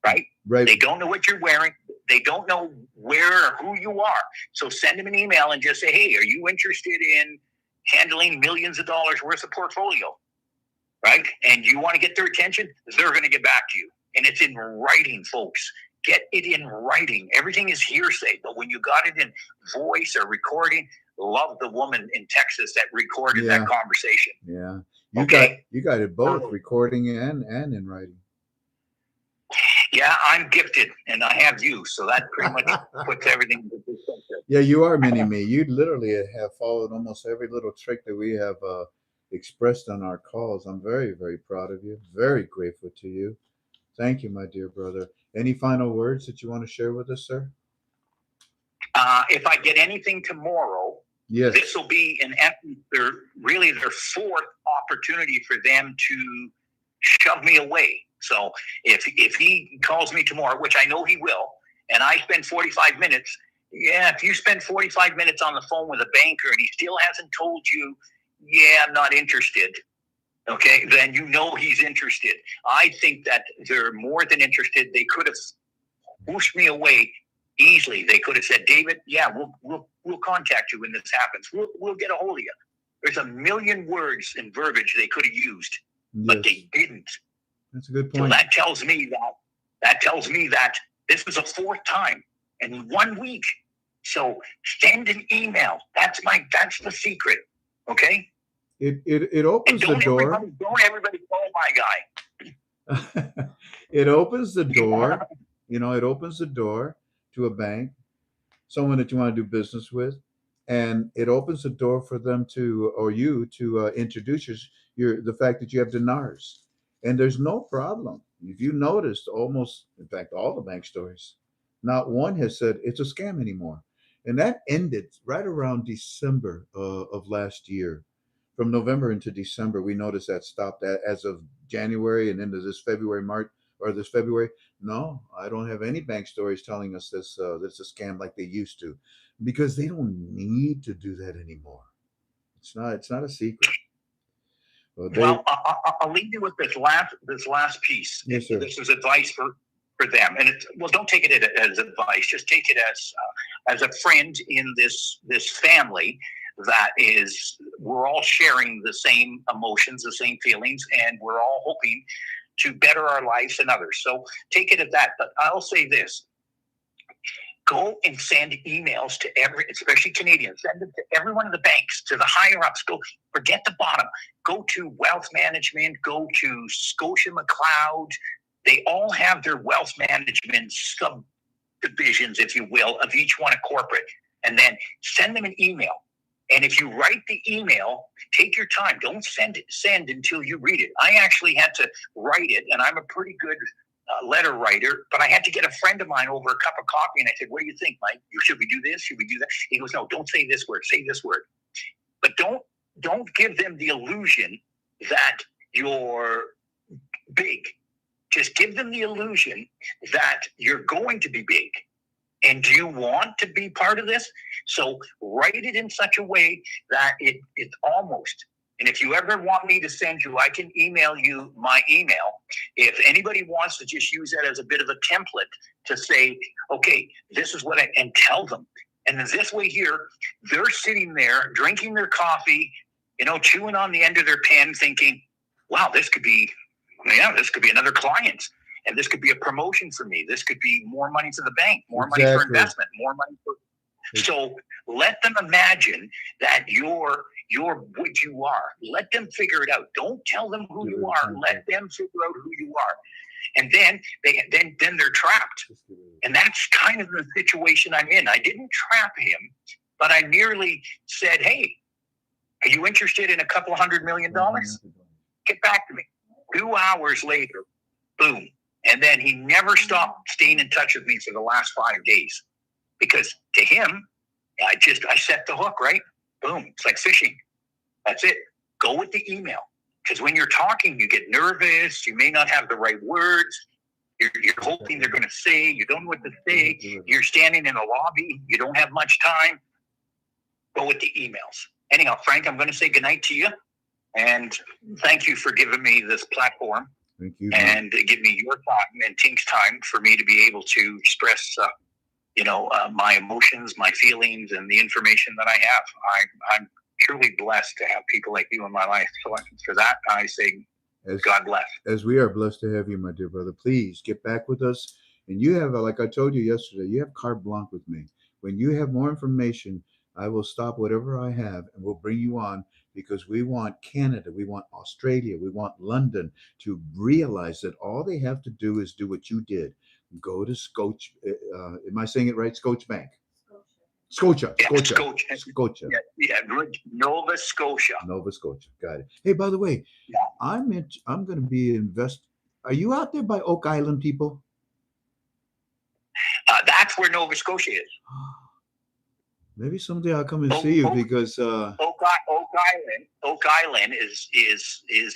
S2: Right?
S1: Right.
S2: They don't know what you're wearing. They don't know where or who you are. So send them an email and just say, hey, are you interested in handling millions of dollars worth of portfolio? Right? And you want to get their attention, they're going to get back to you. And it's in writing, folks. Get it in writing. Everything is hearsay. But when you got it in voice or recording, love the woman in Texas that recorded that conversation.
S1: Yeah. You got it both, recording and in writing.
S2: Yeah, I'm gifted, and I have you, so that pretty much puts everything into perspective.
S1: Yeah, you are mini me. You literally have followed almost every little trick that we have expressed on our calls. I'm very, very proud of you. Very grateful to you. Thank you, my dear brother. Any final words that you want to share with us, sir?
S2: If I get anything tomorrow,
S1: yes,
S2: this will be their fourth opportunity for them to shove me away. So if he calls me tomorrow, which I know he will, and I spend 45 minutes, if you spend 45 minutes on the phone with a banker and he still hasn't told you, I'm not interested, okay, then you know he's interested. I think that they're more than interested. They could have pushed me away easily. They could have said, David, we'll contact you when this happens. We'll get a hold of you. There's a million words and verbiage they could have used, but they didn't.
S1: That's a good point.
S2: So that tells me that this was a fourth time in 1 week. So send an email. That's the secret. Okay.
S1: It opens the door.
S2: Don't everybody call my
S1: guy. It opens the door. It opens the door to a bank, someone that you want to do business with, and it opens the door for them to introduce the fact that you have dinars. And there's no problem. If you noticed, in fact, all the bank stories, not one has said it's a scam anymore. And that ended right around December of last year. From November into December, we noticed that stopped as of January and into this February, March, or this February. No, I don't have any bank stories telling us this is a scam like they used to, because they don't need to do that anymore. It's not a secret. Well, they
S2: Well, I'll leave you with this last piece.
S1: yes, sir.
S2: This is advice for them, and it's, well, don't take it as advice. Just take it as a friend in this family that is. We're all sharing the same emotions, the same feelings, and we're all hoping to better our lives and others. So take it at that. But I'll say this: go and send emails to especially Canadians, send them to every one of the banks, to the higher ups. Go, forget the bottom. Go to wealth management, go to Scotia McLeod. They all have their wealth management subdivisions, if you will, of each one a corporate. And then send them an email. And if you write the email, take your time. Don't send until you read it. I actually had to write it, and I'm a pretty good letter writer, but I had to get a friend of mine over a cup of coffee, and I said, "What do you think, Mike? Should we do this? Should we do that?" He goes, "No, don't say this word. Say this word." But don't give them the illusion that you're big. Just give them the illusion that you're going to be big. And do you want to be part of this? So write it in such a way that it's almost. And if you ever want me to send you, I can email you my email. If anybody wants to just use that as a bit of a template to say, okay, this is what and tell them. And then this way here, they're sitting there drinking their coffee, chewing on the end of their pen, thinking, wow, this could be another client. And this could be a promotion for me. This could be more money for the bank, more money for investment, more money for. So let them imagine that you're what you are. Let them figure it out. Don't tell them who you are. Let them figure out who you are. And then they're trapped. And that's kind of the situation I'm in. I didn't trap him, but I merely said, hey, are you interested in a couple of $100 million? Get back to me. 2 hours later, boom. And then he never stopped staying in touch with me for the last 5 days, because to him, I set the hook, right? Boom. It's like fishing. That's it. Go with the email. Because when you're talking, you get nervous. You may not have the right words. You're hoping they're going to say. You don't know what to say. You're standing in a lobby. You don't have much time. Go with the emails. Anyhow, Frank, I'm going to say goodnight to you. And thank you for giving me this platform.
S1: Thank you.
S2: And give me your time and Tink's time for me to be able to express, my emotions, my feelings, and the information that I have. I'm truly blessed to have people like you in my life. So for that, I say, God bless.
S1: As we are blessed to have you, my dear brother, please get back with us. And you have, like I told you yesterday, you have carte blanche with me. When you have more information, I will stop whatever I have and we'll bring you on, because we want Canada, we want Australia, we want London to realize that all they have to do is do what you did. Go to Scotia. Am I saying it right? Scotiabank. Scotia. Scotia.
S2: Yeah, Nova Scotia.
S1: Nova Scotia. Got it. Hey, by the way,
S2: yeah.
S1: I'm going to be Are you out there by Oak Island, people?
S2: That's where Nova Scotia is.
S1: Maybe someday I'll come and see you, because
S2: Oak Island is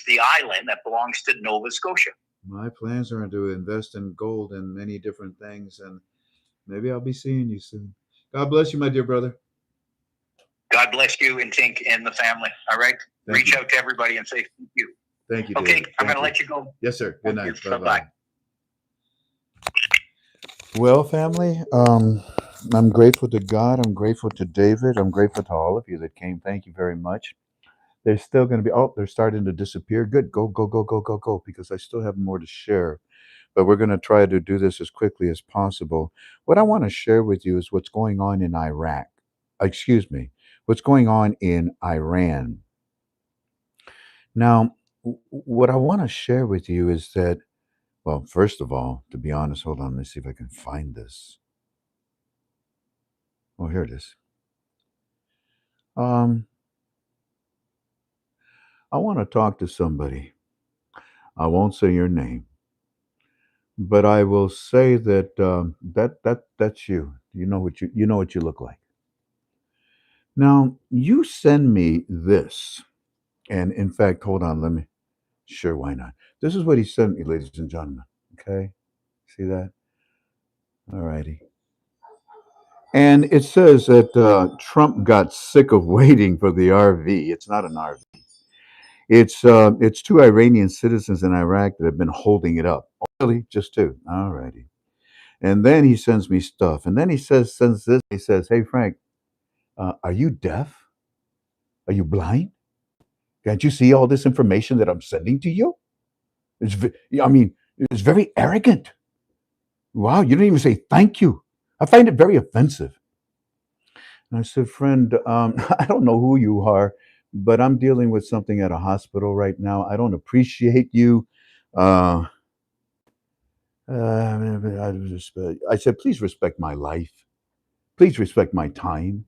S2: the island that belongs to Nova Scotia.
S1: My plans are to invest in gold and many different things, and maybe I'll be seeing you soon. God bless you, my dear brother.
S2: God bless you and Tink and the family. All right. Reach out to everybody and say thank you.
S1: Thank you.
S2: Okay, I'm going to let you go.
S1: Yes, sir. Good night.
S2: Bye-bye.
S1: Well, family, I'm grateful to God. I'm grateful to David. I'm grateful to all of you that came. Thank you very much. They're still going to be, they're starting to disappear. Good. Go, because I still have more to share. But we're going to try to do this as quickly as possible. What I want to share with you is what's going on in Iraq. What's going on in Iran. Now, what I want to share with you is that, well, first of all, to be honest, hold on, let's see if I can find this. Oh, here it is. I want to talk to somebody. I won't say your name, but I will say that that's you. You know what you look like. Now, you send me this. And in fact, hold on, let me, sure, why not? This is what he sent me, ladies and gentlemen. Okay, see that? All righty. And it says that Trump got sick of waiting for the RV. It's not an RV. It's two Iranian citizens in Iraq that have been holding it up. Oh, really? Just two? All righty. And then he sends me stuff. And then he sends this. He says, "Hey Frank, are you deaf? Are you blind? Can't you see all this information that I'm sending to you? I mean, it's very arrogant. Wow, you didn't even say thank you. I find it very offensive." And I said, "Friend, I don't know who you are, but I'm dealing with something at a hospital right now. I don't appreciate you. Uh, I said, please respect my life. Please respect my time.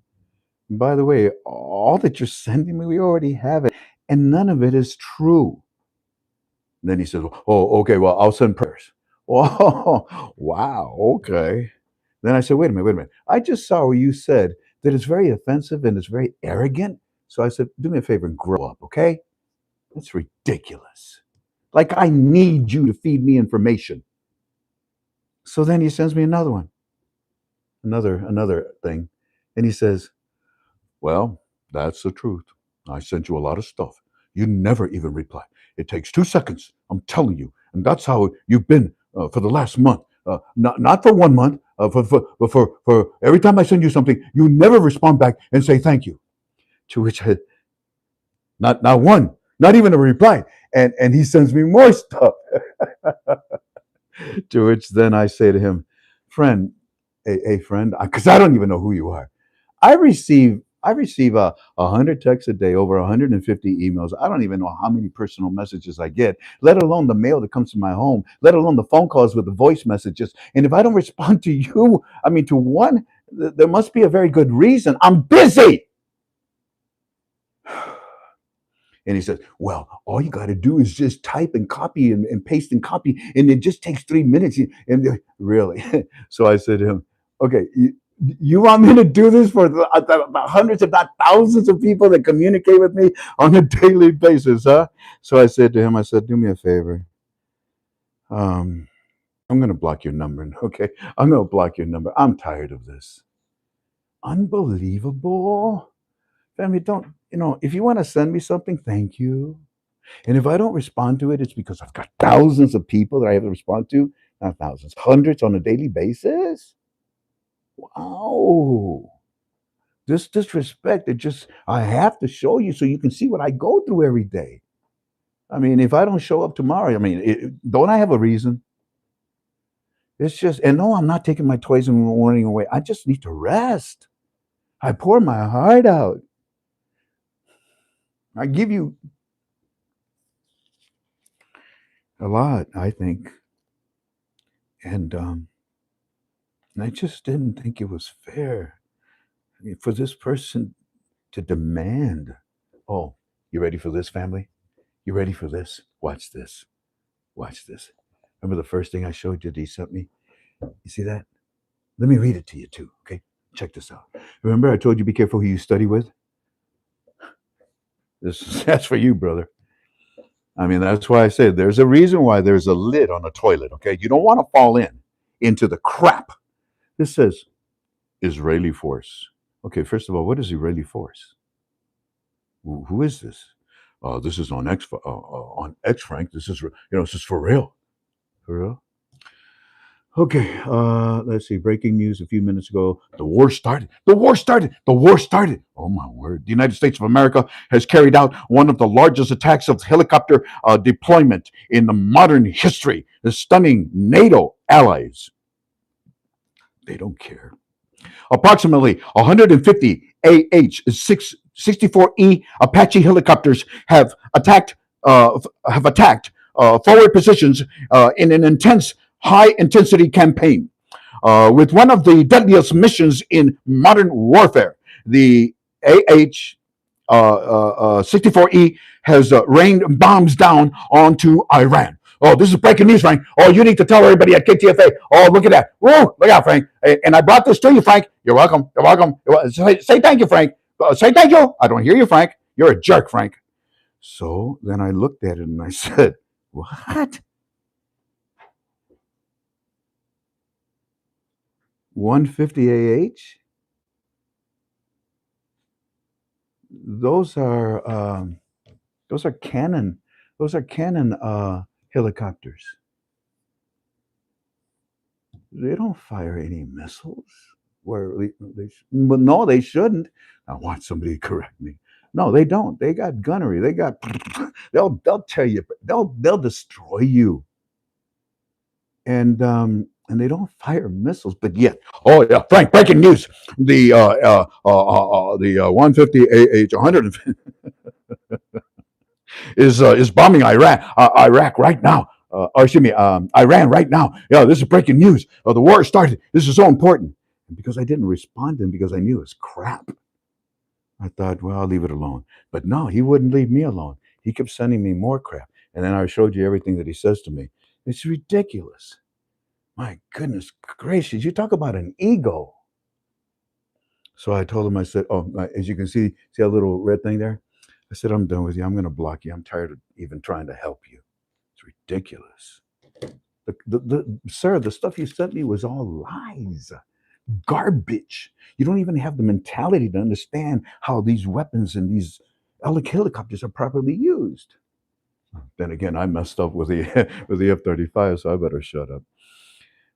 S1: And by the way, all that you're sending me, we already have it, and none of it is true." And then he says, "Oh, okay, well, I'll send prayers." Oh, wow, okay. Then I said, wait a minute. I just saw where you said that it's very offensive and it's very arrogant. So I said, do me a favor and grow up, okay? That's ridiculous. Like I need you to feed me information. So then he sends me another one, another thing. And he says, "Well, that's the truth. I sent you a lot of stuff. You never even reply. It takes 2 seconds. I'm telling you. And that's how you've been for the last month. Not for 1 month. For every time I send you something, you never respond back and say thank you." To which I, not one, not even a reply. And he sends me more stuff. To which then I say to him, "Friend, a friend, because I don't even know who you are. I receive 100 texts a day, over 150 emails. I don't even know how many personal messages I get, let alone the mail that comes to my home, let alone the phone calls with the voice messages. And if I don't respond to you, I mean to one, there must be a very good reason. I'm busy." And he says, "Well, all you got to do is just type and copy and paste and copy, and it just takes 3 minutes." And really, so I said to him, "Okay, you want me to do this for the hundreds, if not thousands, of people that communicate with me on a daily basis, huh?" So I said to him, I said, "Do me a favor. Um, I'm going to block your number. Okay, I'm going to block your number. I'm tired of this." Unbelievable. Family, don't, if you want to send me something, thank you. And if I don't respond to it, it's because I've got thousands of people that I have to respond to. Not thousands, hundreds on a daily basis. Wow. This disrespect, I have to show you so you can see what I go through every day. I mean, if I don't show up tomorrow, I mean, don't I have a reason? It's just, and no, I'm not taking my toys and running away. I just need to rest. I pour my heart out. I give you a lot, I think. And I just didn't think it was fair, I mean, for this person to demand. Oh, you ready for this, family? You ready for this? Watch this. Watch this. Remember the first thing I showed you that he sent me? You see that? Let me read it to you too, okay? Check this out. Remember I told you be careful who you study with? That's for you, brother. I mean, that's why I said there's a reason why there's a lid on a toilet, okay? You don't want to fall into the crap. This says Israeli force. Okay, first of all, what is Israeli force? Who is this? This is on X Frank. This is for real. For real. Okay, let's see. Breaking news a few minutes ago. The war started. The war started. The war started. Oh, my word. The United States of America has carried out one of the largest attacks of helicopter deployment in the modern history, stunning NATO allies. They don't care. Approximately 150 AH-64E Apache helicopters have attacked forward positions in an intense, high-intensity campaign. With one of the deadliest missions in modern warfare, the AH-64E has rained bombs down onto Iran. Oh, this is breaking news, Frank. Oh, you need to tell everybody at KTFA. Oh, look at that. Whoa, look out, Frank. And I brought this to you, Frank. You're welcome. You're welcome. Say thank you, Frank. Say thank you. I don't hear you, Frank. You're a jerk, Frank. So then I looked at it and I said, what? 150 AH? Those are those are Canon. Those are Canon helicopters. They don't fire any missiles. Where but no, they shouldn't. I want somebody to correct me. No, they don't. They got gunnery. They got. They'll tell you. They'll destroy you. And they don't fire missiles. But yet, oh yeah, Frank, breaking news: the 150 AH 100 is bombing Iraq right now. Or excuse me, Iran right now. Yeah, this is breaking news. The war started. This is so important. And because I didn't respond to him because I knew it was crap, I thought, well, I'll leave it alone. But no, he wouldn't leave me alone. He kept sending me more crap. And then I showed you everything that he says to me. It's ridiculous. My goodness gracious, you talk about an ego. So I told him, I said, oh, as you can see that little red thing there? I said, I'm done with you. I'm going to block you. I'm tired of even trying to help you. It's ridiculous. Sir, the stuff you sent me was all lies, garbage. You don't even have the mentality to understand how these weapons and these helicopters are properly used. Then again, I messed up with the with the F-35, so I better shut up.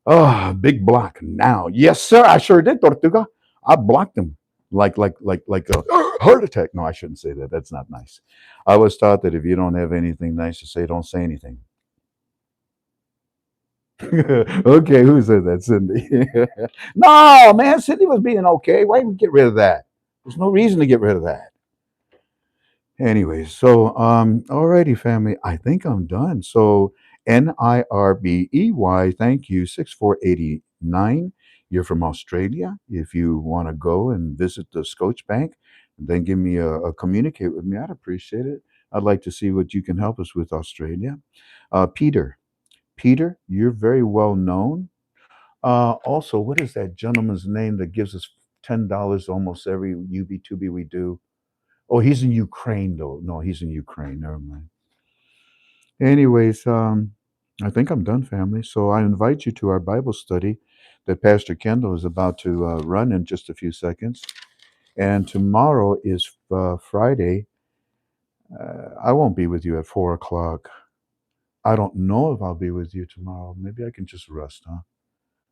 S1: Oh, big block now. Yes, sir. I sure did, Tortuga. I blocked him like a heart attack. No, I shouldn't say that. That's not nice. I was taught that if you don't have anything nice to say, don't say anything. Okay, who said that, Cindy? No, man, Cindy was being okay. Why did we get rid of that? There's no reason to get rid of that. Anyway, so alrighty, family. I think I'm done. So NIRBEY, thank you, 6489. You're from Australia. If you want to go and visit the Scotia Bank, then give me communicate with me. I'd appreciate it. I'd like to see what you can help us with, Australia. Peter, Peter, you're very well known. Also, what is that gentleman's name that gives us $10 almost every UB2B we do? Oh, he's in Ukraine though. No, he's in Ukraine. Never mind. Anyways, I think I'm done, family. So I invite you to our Bible study that Pastor Kendall is about to run in just a few seconds. And tomorrow is Friday. I won't be with you at 4 o'clock. I don't know if I'll be with you tomorrow. Maybe I can just rest, huh?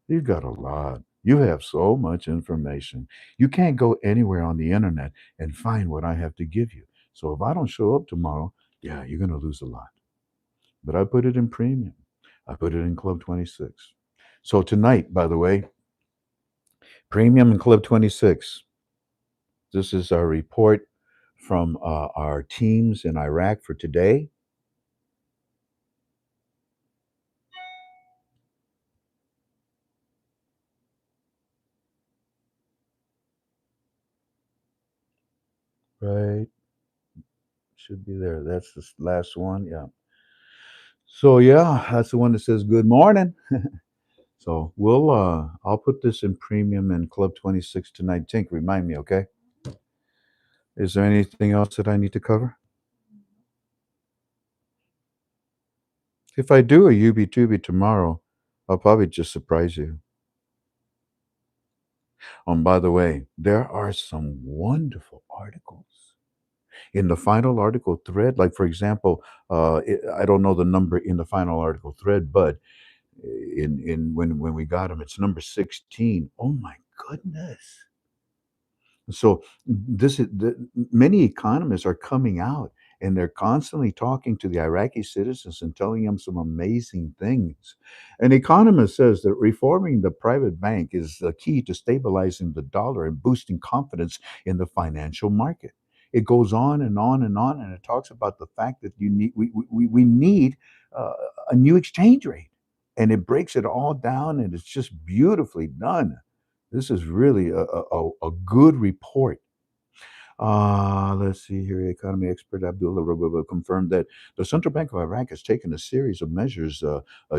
S1: You've got a lot. You have so much information. You can't go anywhere on the internet and find what I have to give you. So if I don't show up tomorrow, yeah, you're going to lose a lot. But I put it in premium. I put it in Club 26. So tonight, by the way, premium in Club 26. This is our report from our teams in Iraq for today. Right. Should be there. That's the last one. Yeah. So yeah, that's the one that says good morning. So we'll I'll put this in premium and Club 26 tonight. Tink, remind me, okay? Is there anything else that I need to cover? If I do a UB2B tomorrow, I'll probably just surprise you. By the way, there are some wonderful articles in the final article thread. Like for example, I don't know the number in the final article thread, but in when we got them, it's number 16. Oh my goodness! So many economists are coming out and they're constantly talking to the Iraqi citizens and telling them some amazing things. An economist says that reforming the private bank is the key to stabilizing the dollar and boosting confidence in the financial market. It goes on and on and on, and it talks about the fact that we need uh, a new exchange rate, and it breaks it all down, and it's just beautifully done. This is really a good report. Let's see here. Economy expert Abdullah Rababa confirmed that the Central Bank of Iraq has taken a series of measures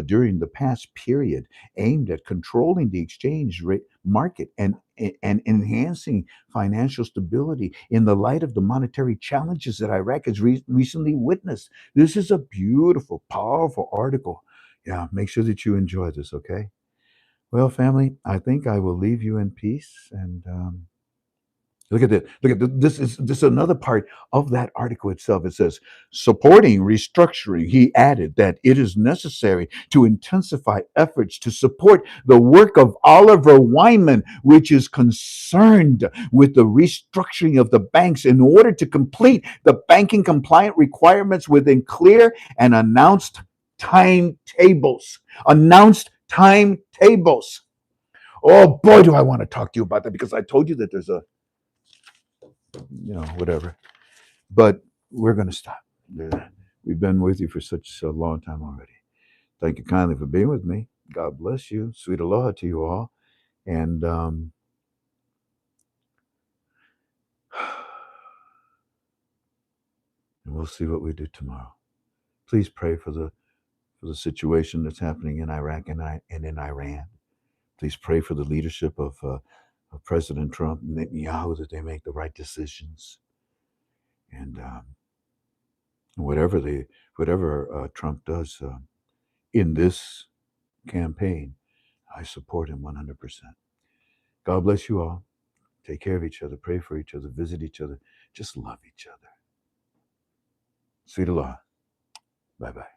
S1: during the past period aimed at controlling the exchange rate market and enhancing financial stability in the light of the monetary challenges that Iraq has recently witnessed. This is a beautiful, powerful article. Yeah, make sure that you enjoy this, okay? Well, family, I think I will leave you in peace and. Look at this. Look at this. This is another part of that article itself. It says, supporting restructuring. He added that it is necessary to intensify efforts to support the work of Oliver Wyman, which is concerned with the restructuring of the banks in order to complete the banking compliant requirements within clear and announced timetables. Announced timetables. Oh boy, do I want to talk to you about that because I told you that there's a whatever. But we're going to stop. We've been with you for such a long time already. Thank you kindly for being with me. God bless you. Sweet aloha to you all. And we'll see what we do tomorrow. Please pray for the situation that's happening in Iraq and in Iran. Please pray for the leadership of President Trump and Netanyahu that they make the right decisions. And whatever Trump does in this campaign, I support him 100%. God bless you all. Take care of each other, pray for each other, visit each other, just love each other. Sweet aloha. Bye bye.